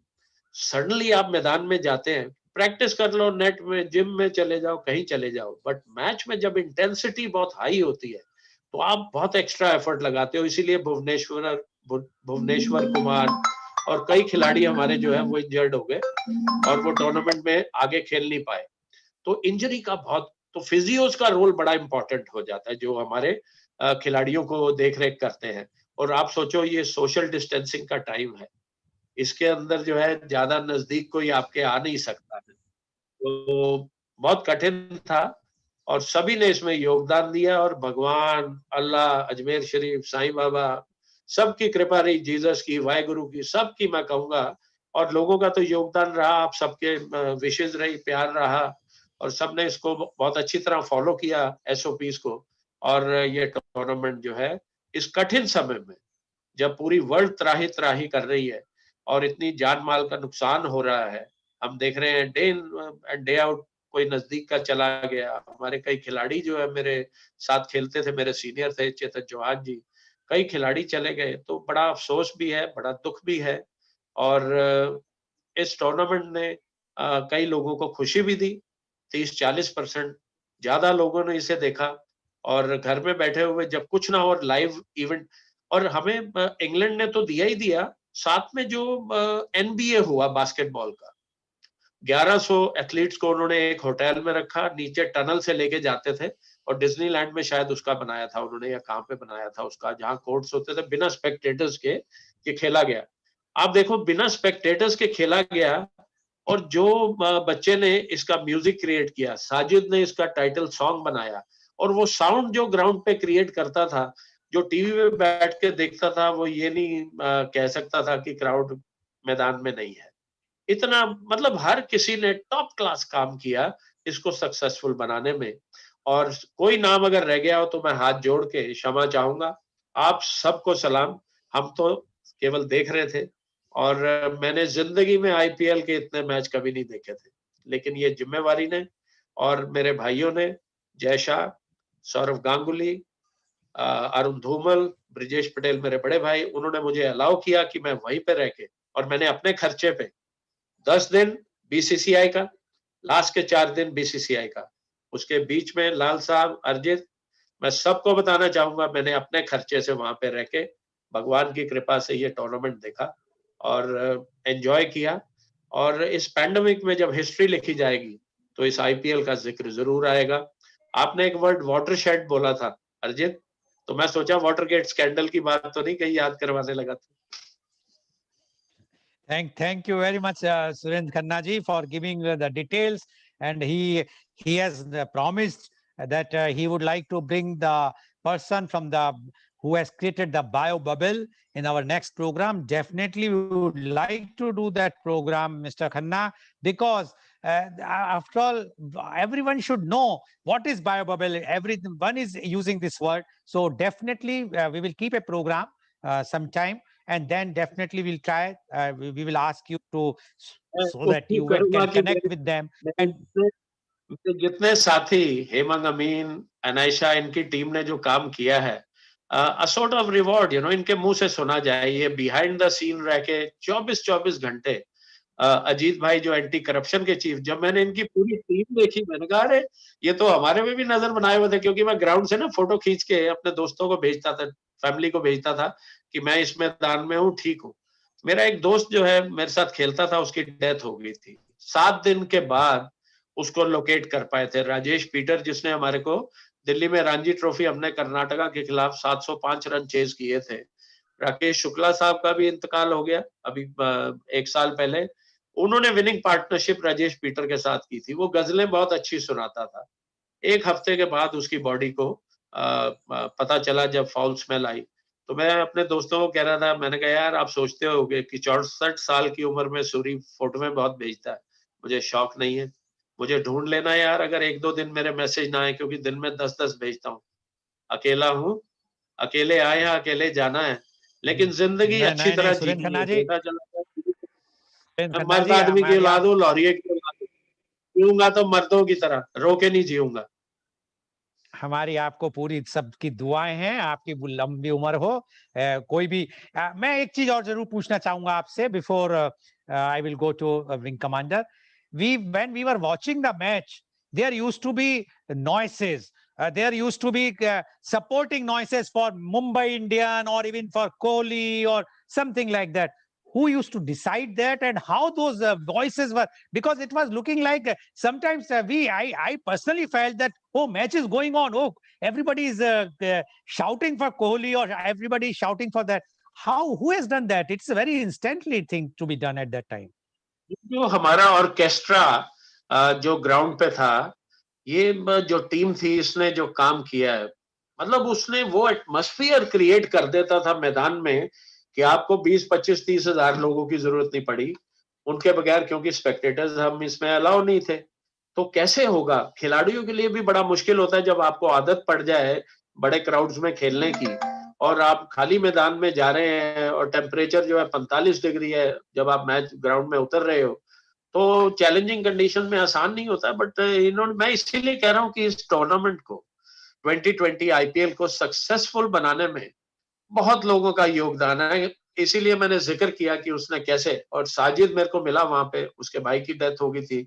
सडनली आप मैदान में जाते हैं, प्रैक्टिस कर लो, नेट में, जिम में चले जाओ, कहीं चले जाओ, बट मैच में जब इंटेंसिटी बहुत हाई होती है तो आप बहुत एक्स्ट्रा एफर्ट लगाते हो। इसीलिए भुवनेश्वर कुमार और कई खिलाड़ी हमारे जो है वो इंजर्ड हो गए और वो टूर्नामेंट में आगे खेल नहीं पाए। तो इंजरी का बहुत, तो फिजियोस का रोल बड़ा इंपॉर्टेंट हो जाता है जो हमारे खिलाड़ियों को देख रेख करते हैं। और आप सोचो ये सोशल डिस्टेंसिंग का टाइम है, इसके अंदर जो है ज्यादा नजदीक कोई आपके आ नहीं सकता है, तो बहुत कठिन था और सभी ने इसमें योगदान दिया। और भगवान, अल्लाह, अजमेर शरीफ, साईं बाबा, सबकी कृपा रही, जीसस की, वाहेगुरु की, सबकी मैं कहूंगा। और लोगों का तो योगदान रहा, आप सबके विशेष रही, प्यार रहा, और सबने इसको बहुत अच्छी तरह फॉलो किया एसओपीज को। और ये टूर्नामेंट जो है इस कठिन समय में, जब पूरी वर्ल्ड त्राही त्राही कर रही है और इतनी जान माल का नुकसान हो रहा है, हम देख रहे हैं day in and day out, कोई नजदीक का चला गया। हमारे कई खिलाड़ी जो है मेरे साथ खेलते थे, मेरे सीनियर थे चेतन चौहान जी, कई खिलाड़ी चले गए, तो बड़ा अफसोस भी है, बड़ा दुख भी है। और इस टूर्नामेंट ने कई लोगों को खुशी भी दी। 30-40% ज्यादा लोगों ने इसे देखा, और घर में बैठे हुए जब कुछ ना और लाइव इवेंट, और हमें इंग्लैंड ने तो दिया ही दिया, साथ में जो एनबीए हुआ बास्केटबॉल का, 1100 एथलीट्स को उन्होंने एक होटल में रखा, नीचे टनल से लेके जाते थे, और डिज्नीलैंड में शायद उसका बनाया था उन्होंने, या कहाँ पे बनाया था उसका, जहाँ कोर्ट्स होते थे, बिना स्पेक्टेटर्स के ये खेला गया। आप देखो, बिना स्पेक्टेटर्स के खेला गया, और जो बच्चे ने इसका म्यूजिक क्रिएट किया, साजिद ने इसका टाइटल सॉन्ग बनाया, और वो साउंड जो ग्राउंड पे क्रिएट करता था, जो टीवी में बैठ के देखता था, वो ये नहीं कह सकता था कि क्राउड मैदान में नहीं है। इतना, मतलब हर किसी ने टॉप क्लास काम किया इसको सक्सेसफुल बनाने में। और कोई नाम अगर रह गया हो तो मैं हाथ जोड़ के क्षमा चाहूंगा। आप सबको सलाम, हम तो केवल देख रहे थे, और मैंने जिंदगी में आईपीएल के इतने मैच कभी नहीं देखे थे, लेकिन ये जिम्मेवारी ने और मेरे भाइयों ने, जय शाह, सौरव गांगुली, अरुण धूमल, ब्रिजेश पटेल मेरे बड़े भाई, उन्होंने मुझे अलाउ किया कि मैं वहीं पे रह के, और मैंने अपने खर्चे पे 10 दिन बीसीसीआई का, लास्ट के 4 दिन बीसीसीआई का, उसके बीच में लाल साहब, अर्जित, मैं सबको बताना चाहूंगा, मैंने अपने खर्चे से वहां पे रह के भगवान की कृपा से ये टूर्नामेंट देखा और एंजॉय किया। और इस पैंडेमिक में जब हिस्ट्री लिखी जाएगी तो इस आईपीएल का जिक्र जरूर आएगा। आपने एक वर्ड वाटरशेड बोला था अर्जित, तो मैं सोचा वाटरगेट स्कैंडल की बात तो नहीं कहीं याद करवाने लगा था। Thank you very much, Surendra Khanna ji, for giving the details. And he has promised that he would like to bring the person from the who has created the bio bubble in our next program. Definitely, we would like to do that program, Mr. Khanna, because after all, everyone should know what is bio bubble. Everyone is using this word, so definitely we will keep a program sometime, and then definitely we'll try, we will ask you to, मैं so that कोशिश you करूंगा can कि connect with them. मेरे And जितने साथी, हेमंत, अमीन, अनायशा, इनकी team ने जो काम किया है, अ सॉर्ट ऑफ रिवॉर्ड, इनके मुंह से सुना जाए, ये बिहाइंड द सीन रह के 24-24 घंटे। अजीत भाई जो एंटी करप्शन के चीफ, जब मैंने इनकी पूरी टीम देखी, मैंने कहा अरे ये तो हमारे में भी नजर बनाए हुए थे, क्योंकि मैं ग्राउंड से ना फोटो खींच के अपने दोस्तों को भेजता था, फैमिली को भेजता था कि मैं इस मैदान में हूँ, ठीक हूँ। मेरा एक दोस्त जो है मेरे साथ खेलता था, उसकी डेथ हो गई थी, 7 दिन के बाद उसको लोकेट कर पाए थे राजेश पीटर, जिसने हमारे को दिल्ली में रणजी ट्रॉफी, हमने कर्नाटका के खिलाफ 705 रन चेज किए थे, राकेश शुक्ला साहब का भी इंतकाल हो गया अभी 1 साल पहले। उन्होंने विनिंग पार्टनरशिप राजेश पीटर के साथ की थी। वो गजलें बहुत अच्छी सुनाता था। 1 हफ्ते के बाद उसकी बॉडी को पता चला जब फाउल स्मेल आई, तो मैं अपने दोस्तों को कह रहा था, मैंने कहा यार आप सोचते होगे कि 64 साल की उम्र में सूरी फोटो में बहुत भेजता है, मुझे शौक नहीं है। मुझे ढूंढ लेना यार अगर 1-2 दिन मेरे मैसेज ना आए, क्योंकि दिन में 10-10 भेजता हूँ। अकेला हूँ, अकेले आए हैं, अकेले जाना है, लेकिन जिंदगी नहीं अच्छी नहीं नहीं तरह सुरेंद्र जीनी खन्ना है। जी, देखा चला सुरेंद्र मैं खन्ना मर्द जी, आदमी की हमारी औलाद आप हूँ, लॉरिये की औलाद हूँ। जीऊंगा तो मर्दों की तरह, रो के नहीं जीऊंगा। हमारी आपको पूरी सबकी दुआएं हैं, आपकी लंबी उम्र हो। कोई भी मैं एक चीज और जरूर पूछना चाहूंगा आपसे before I will go to wing commander. We when we were watching the match, there used to be noises, there used to be supporting noises for Mumbai Indian or even for Kohli or something like that. Who used to decide that, and how those voices were? Because it was looking like sometimes I personally felt that, oh, match is going on, oh, everybody is shouting for Kohli or everybody is shouting for that. Who has done that? It's a very instantly thing to be done at that time. जो हमारा orchestra जो ground पे था, ये जो team थी, इसने जो काम किया है, मतलब उसने वो एटमॉस्फेयर क्रिएट कर देता था मैदान में कि आपको 20, 25, 30 हजार लोगों की जरूरत नहीं पड़ी उनके बगैर, क्योंकि स्पेक्टेटर्स हम इसमें अलाउ नहीं थे। तो कैसे होगा? खिलाड़ियों के लिए भी बड़ा मुश्किल होता है जब आपको आदत पड़ जाए बड़े क्राउड्स में खेलने की, और आप खाली मैदान में जा रहे हैं और टेम्परेचर जो है 45 डिग्री है जब आप मैच ग्राउंड में उतर रहे हो, तो चैलेंजिंग कंडीशन में आसान नहीं होता। बट इन्होंने, मैं इसीलिए कह रहा हूँ कि इस टूर्नामेंट को 2020 आईपीएल को सक्सेसफुल बनाने में बहुत लोगों का योगदान है। इसीलिए मैंने जिक्र किया कि उसने कैसे, और साजिद मेरे को मिला वहां पे, उसके भाई की डेथ हो गई थी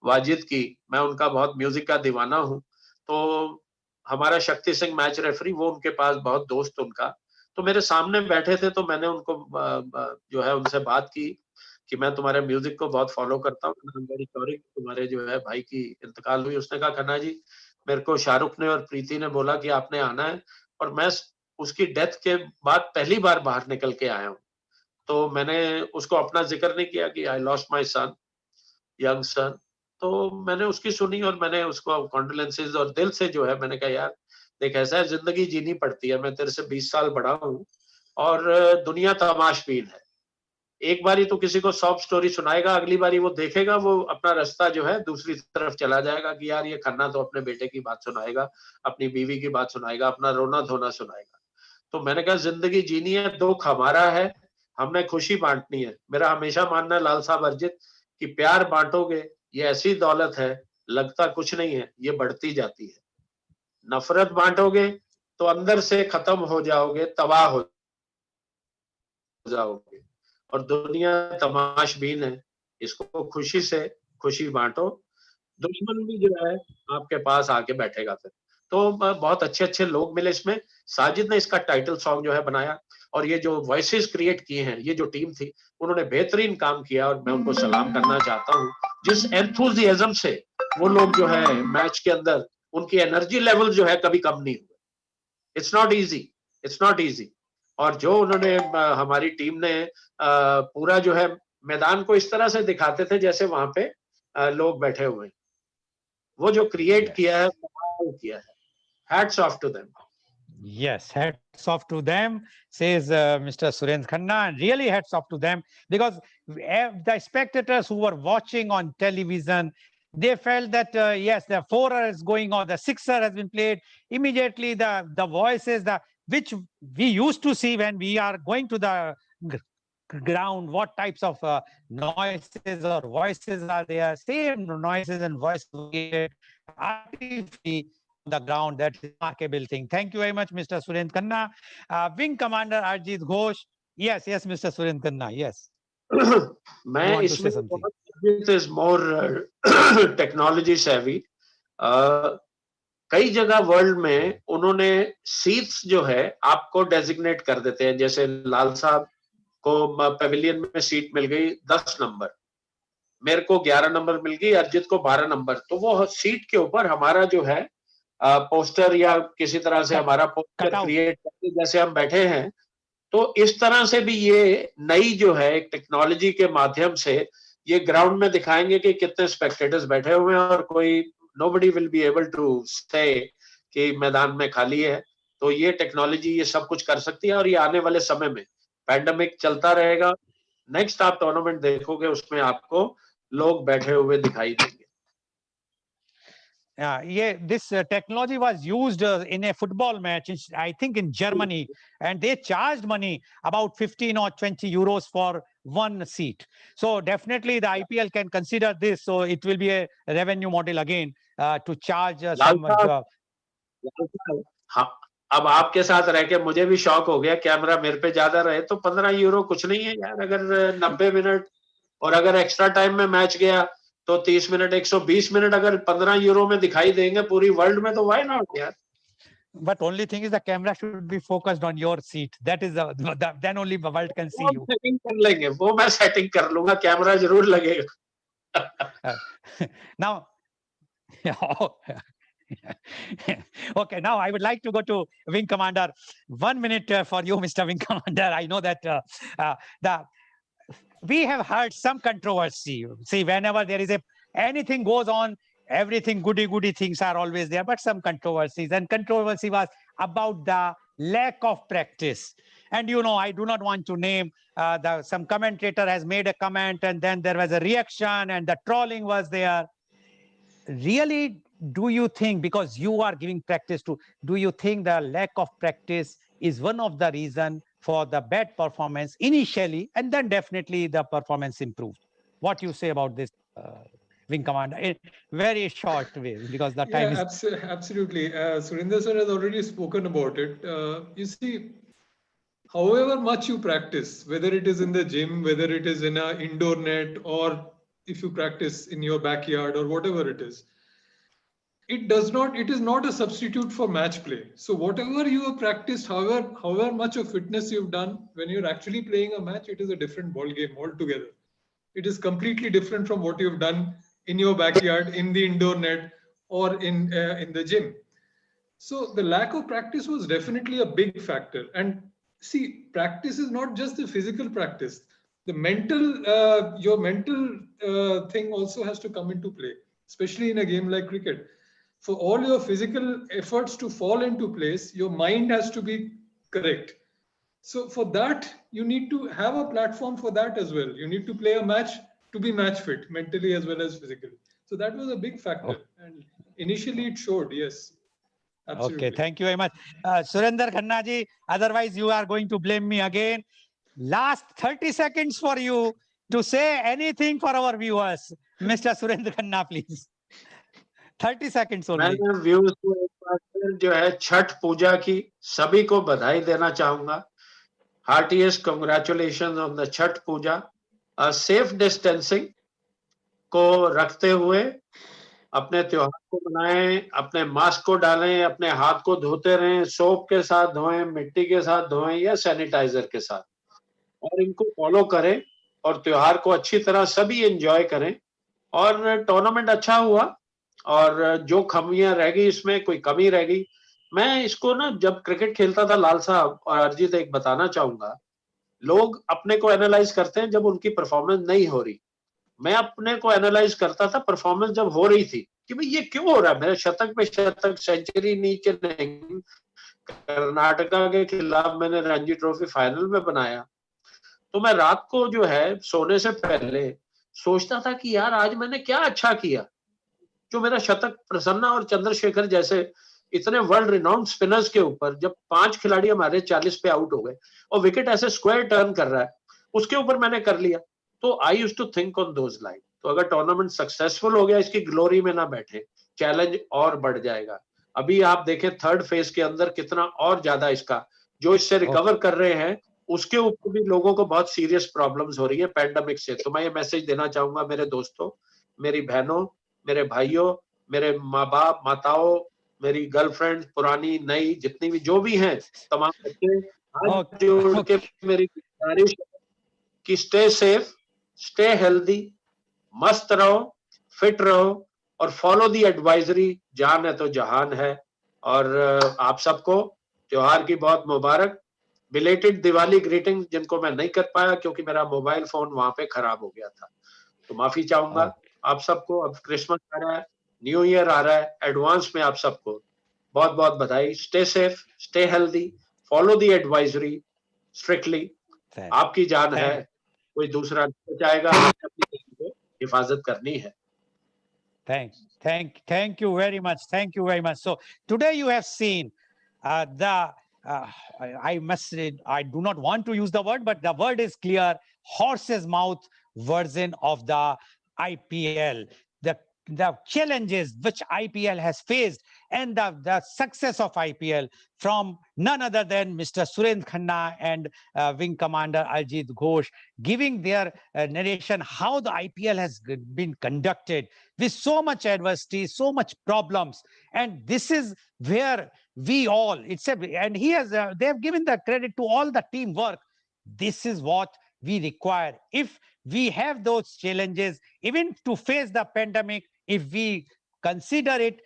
वाजिद की। मैं उनका बहुत म्यूजिक का दीवाना हूँ, तो हमारा शक्ति सिंह मैच रेफरी, वो उनके पास बहुत दोस्त उनका, तो मेरे सामने बैठे थे, तो मैंने उनको जो है उनसे बात की कि मैं तुम्हारे म्यूजिक को बहुत फॉलो करता हूँ, वेरी सॉरी तुम्हारे जो है भाई की इंतकाल हुई। उसने कहा खन्ना जी, मेरे को शाहरुख ने और प्रीति ने बोला कि आपने आना है, और मैं उसकी डेथ के बाद पहली बार बाहर निकल के आया हूँ। तो मैंने उसको अपना जिक्र नहीं किया कि I lost my son, young son. तो मैंने उसकी सुनी और मैंने उसको कॉन्डोलेंसेस और दिल से जो है मैंने कहा यार देख, ऐसा है, जिंदगी जीनी पड़ती है, मैं तेरे से 20 साल बड़ा हूँ और दुनिया तमाशबीन है। एक बारी तो किसी को सॉफ्ट स्टोरी सुनाएगा, अगली बारी वो देखेगा, वो अपना रास्ता जो है दूसरी तरफ चला जाएगा कि यार ये खन्ना तो अपने बेटे की बात सुनाएगा, अपनी बीवी की बात सुनाएगा, अपना रोना धोना सुनाएगा। तो मैंने कहा जिंदगी जीनी है, दुख हमारा है, हमने खुशी बांटनी है। मेरा हमेशा मानना है लाल साहब अर्जित कि प्यार बांटोगे, ये ऐसी दौलत है, लगता कुछ नहीं है, ये बढ़ती जाती है। नफरत बांटोगे तो अंदर से खत्म हो जाओगे, तबाह हो जाओगे। और दुनिया तमाशबीन है, इसको खुशी से खुशी बांटो, दुश्मन भी जो है आपके पास आके बैठेगा फिर। तो बहुत अच्छे-अच्छे लोग मिले इसमें। साजिद ने इसका टाइटल सॉन्ग जो है बनाया, और ये जो वॉइसेस क्रिएट किए हैं, ये जो टीम थी, उन्होंने बेहतरीन काम किया और मैं उनको सलाम करना चाहता हूँ। जिस एंथुसियाज्म से वो लोग जो है मैच के अंदर, उनकी एनर्जी लेवल जो है कभी कम नहीं हुए। It's not easy, it's not easy. और जो उन्होंने हमारी टीम ने पूरा जो है मैदान को इस तरह से दिखाते थे जैसे वहां पे लोग बैठे हुए हैं, वो जो क्रिएट किया है, Yes. कमाल किया है। Hats off to them. Yes, hats off to them, says Mr. Surendra Khanna, and really hats off to them, because the spectators who were watching on television, they felt that yes, the fourer is going on, the sixer has been played. Immediately, the voices, the which we used to see when we are going to the ground, what types of noises or voices are there, same noises and voices artificially the ground. That is a remarkable thing. Thank you very much, Mr. Surendra Khanna. Wing Commander Arjit Ghosh. Yes, yes, Mr. Surendra Khanna. Yes. You मैं want to इसमें say something? Is more technology सेवी। कई जगह world में उन्होंने seats जो है आपको डेजिग्नेट कर देते हैं। जैसे लाल साहब को पेविलियन में सीट मिल गई 10 नंबर, मेरे को 11 नंबर मिल गई, अर्जित को 12 नंबर। तो वो सीट के ऊपर हमारा जो है पोस्टर या किसी तरह से हमारा पोस्टर Cut out. क्रिएट करके जैसे हम बैठे हैं तो इस तरह से भी ये नई जो है एक टेक्नोलॉजी के माध्यम से ये ग्राउंड में दिखाएंगे कि कितने स्पेक्टेटर्स बैठे हुए हैं और कोई nobody will be able to say कि मैदान में खाली है। तो ये टेक्नोलॉजी ये सब कुछ कर सकती है और ये आने वाले समय में पैंडेमिक चलता रहेगा, नेक्स्ट आप टूर्नामेंट देखोगे उसमें आपको लोग बैठे हुए दिखाई देंगे। Yeah, this technology was used in a football match, I think in Germany, and they charged money about 15 or 20 euros for one seat. So definitely the IPL can consider this. So it will be a revenue model again to charge Lal some. साहब, लाल साहब, हाँ, अब आपके साथ रह के मुझे भी शौक हो गया, कैमरा मेरे पे ज्यादा रहे तो 15 यूरो कुछ नहीं है यार। अगर 90 मिनट और अगर एक्स्ट्रा टाइम में मैच गया तो 30 मिनट 120 मिनट अगर 15 यूरो में दिखाई देंगे पूरी वर्ल्ड में तो व्हाई नॉट यार। But only thing is the camera should be focused on your seat. That is then only the world can see you. Setting कर लेंगे, वो मैं सेटिंग कर लूंगा, कैमरा जरूर लगेगा। Now, okay, now I would like to go to Wing Commander. 1 minute for you, Mr. Wing Commander. I know that we have heard some controversy. See, whenever there is anything goes on, everything goody things are always there, but some controversies. And controversy was about the lack of practice. And I do not want to name some commentator has made a comment, and then there was a reaction, and the trolling was there. Really, do you think, because you are giving practice to, do you think the lack of practice is one of the reason for the bad performance initially, and then definitely the performance improved? What you say about this, Wing Commander, in very short way, because the time is... Absolutely. Surinder sir has already spoken about it. You see, however much you practice, whether it is in the gym, whether it is in an indoor net, or if you practice in your backyard or whatever it is not a substitute for match play. So whatever you have practiced, however much of fitness you've done, when you're actually playing a match, it is a different ball game altogether. It is completely different from what you've done in your backyard, in the indoor net, or in the gym. So the lack of practice was definitely a big factor. And see, practice is not just the physical practice. The mental, your mental thing also has to come into play, especially in a game like cricket. For all your physical efforts to fall into place, your mind has to be correct. So for that, you need to have a platform for that as well. You need to play a match to be match fit, mentally as well as physically. So that was a big factor. And initially it showed, yes. Absolutely. Okay, thank you very much. Surinder Khanna ji, otherwise you are going to blame me again. Last 30 seconds for you to say anything for our viewers. Mr. Surinder Khanna, please. 30 seconds only. मैंने views को एक बार फिर जो है छठ पूजा की सभी को बधाई देना चाहूंगा। Heartiest congratulation on the Chhath Puja. Safe distancing को रखते हुए अपने त्योहार को मनाएं, अपने मास्क को डालें, अपने हाथ को धोते रहें, सोप के साथ धोएं, मिट्टी के साथ धोएं या सैनिटाइजर के साथ, और इनको फॉलो करें और त्योहार को अच्छी तरह सभी एंजॉय करें। और टूर्नामेंट अच्छा हुआ, और जो खामियां रह गई इसमें कोई कमी रह गई, मैं इसको ना जब क्रिकेट खेलता था लाल साहब और अरिजीत, एक बताना चाहूंगा, लोग अपने को एनालाइज करते हैं जब उनकी परफॉर्मेंस नहीं हो रही। मैं अपने को एनालाइज करता था परफॉर्मेंस जब हो रही थी कि भाई ये क्यों हो रहा है, मेरे शतक पे शतक, सेंचुरी नीचे नहीं। कर्नाटका के खिलाफ मैंने रणजी ट्रॉफी फाइनल में बनाया, तो मैं रात को जो है सोने से पहले सोचता था कि यार आज मैंने क्या अच्छा किया जो मेरा शतक प्रसन्ना और चंद्रशेखर जैसे इतने वर्ल्ड रिनाउंड स्पिनर्स के ऊपर, जब 5 खिलाड़ी हमारे 40 पे आउट हो गए और विकेट ऐसे स्क्वायर टर्न कर रहा है, उसके ऊपर मैंने कर लिया। तो I used to think on those line. तो अगर टूर्नामेंट सक्सेसफुल हो गया, इसकी ग्लोरी में ना बैठे, चैलेंज और बढ़ जाएगा। अभी आप देखें थर्ड फेज के अंदर कितना और ज्यादा इसका जो इससे रिकवर कर रहे हैं, उसके ऊपर भी लोगों को बहुत सीरियस प्रॉब्लम्स हो रही है पैंडेमिक से। तो मैं ये मैसेज देना चाहूंगा मेरे दोस्तों, मेरी बहनों, मेरे भाइयों, मेरे माँ बाप, माताओं, मेरी गर्लफ्रेंड, पुरानी नई जितनी भी जो भी हैं, तमाम बच्चे, हाथ जोड़ के मेरी गुजारिश कि स्टे सेफ, स्टे हेल्दी, मस्त रहो, फिट रहो और फॉलो दी एडवाइजरी। जान है तो जहान है। और आप सबको त्योहार की बहुत मुबारक। बिलेटेड दिवाली ग्रीटिंग जिनको मैं नहीं कर पाया क्योंकि मेरा मोबाइल फोन वहां पे खराब हो गया था, तो माफी चाहूंगा आप सबको। अब क्रिसमस आ रहा है, न्यू ईयर आ रहा है, एडवांस में आप सबको बहुत बहुत बधाई। Stay safe, stay healthy, follow the advisory strictly. आपकी जान है, कोई दूसरा नहीं चाहेगा, अपनी हिफाजत करनी है। Thank you very much. Thank you very much. So today you have seen I must say, I do not want to use the word, but the word is clear, horse's mouth version of the IPL. The challenges which IPL has faced and the success of IPL from none other than Mr. Surendra Khanna and Wing Commander Aljit Ghosh, giving their narration how the IPL has been conducted with so much adversity, so much problems. And this is where we all, and they have given the credit to all the teamwork. This is what we require. If we have those challenges, even to face the pandemic, if we consider it,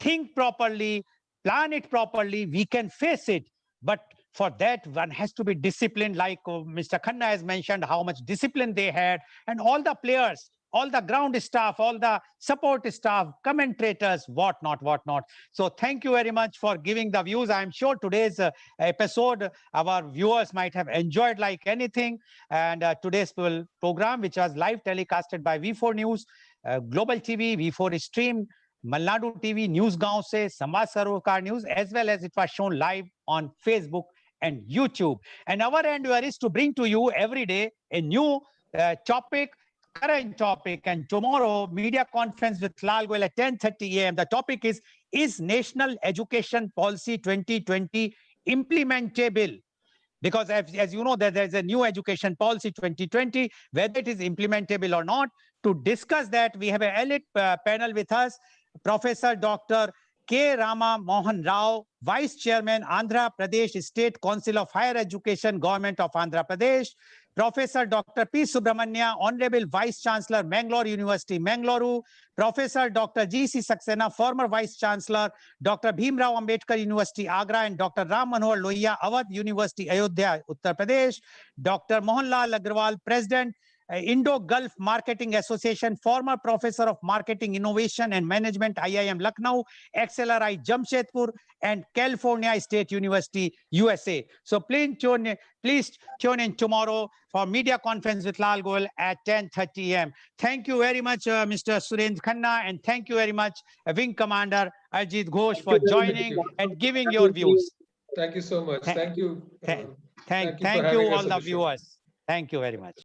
think properly, plan it properly, we can face it. But for that, one has to be disciplined, like Mr. Khanna has mentioned, how much discipline they had, and all the players, all the ground staff, all the support staff, commentators, whatnot. So thank you very much for giving the views. I'm sure today's episode, our viewers might have enjoyed like anything. And today's program, which was live telecasted by V4 News, Global TV, V4 Stream, Malnadu TV, News Gaon se, Samaj Sarokar News, as well as it was shown live on Facebook and YouTube. And our endeavor is to bring to you every day a new topic, current topic. And tomorrow, media conference with Lal Goel at 10:30 a.m. The topic is National Education Policy 2020 implementable? Because as you know, there's a new education policy 2020, whether it is implementable or not. To discuss that, we have an elite panel with us, Professor Dr. K. Rama Mohan Rao, Vice Chairman, Andhra Pradesh State Council of Higher Education, Government of Andhra Pradesh, Professor Dr. P. Subramania, Honorable Vice Chancellor, Mangalore University, Mangaluru, Professor Dr. G.C. Saxena, former Vice Chancellor, Dr. Bhimrao Ambedkar University, Agra, and Dr. Ram Manohar Lohia, Awadh University, Ayodhya, Uttar Pradesh, Dr. Mohanlal Agrawal, President, Indo-Gulf Marketing Association, former Professor of Marketing Innovation and Management, IIM Lucknow, XLRI Jamshedpur, and California State University, USA. So please tune in tomorrow for media conference with Lal Goel at 10:30 a.m. Thank you very much, Mr. Surendra Khanna, and thank you very much, Wing Commander Aljit Ghosh, for joining and giving your views. Thank you so much. Thank you. Thank you, all the viewers. Thank you very much.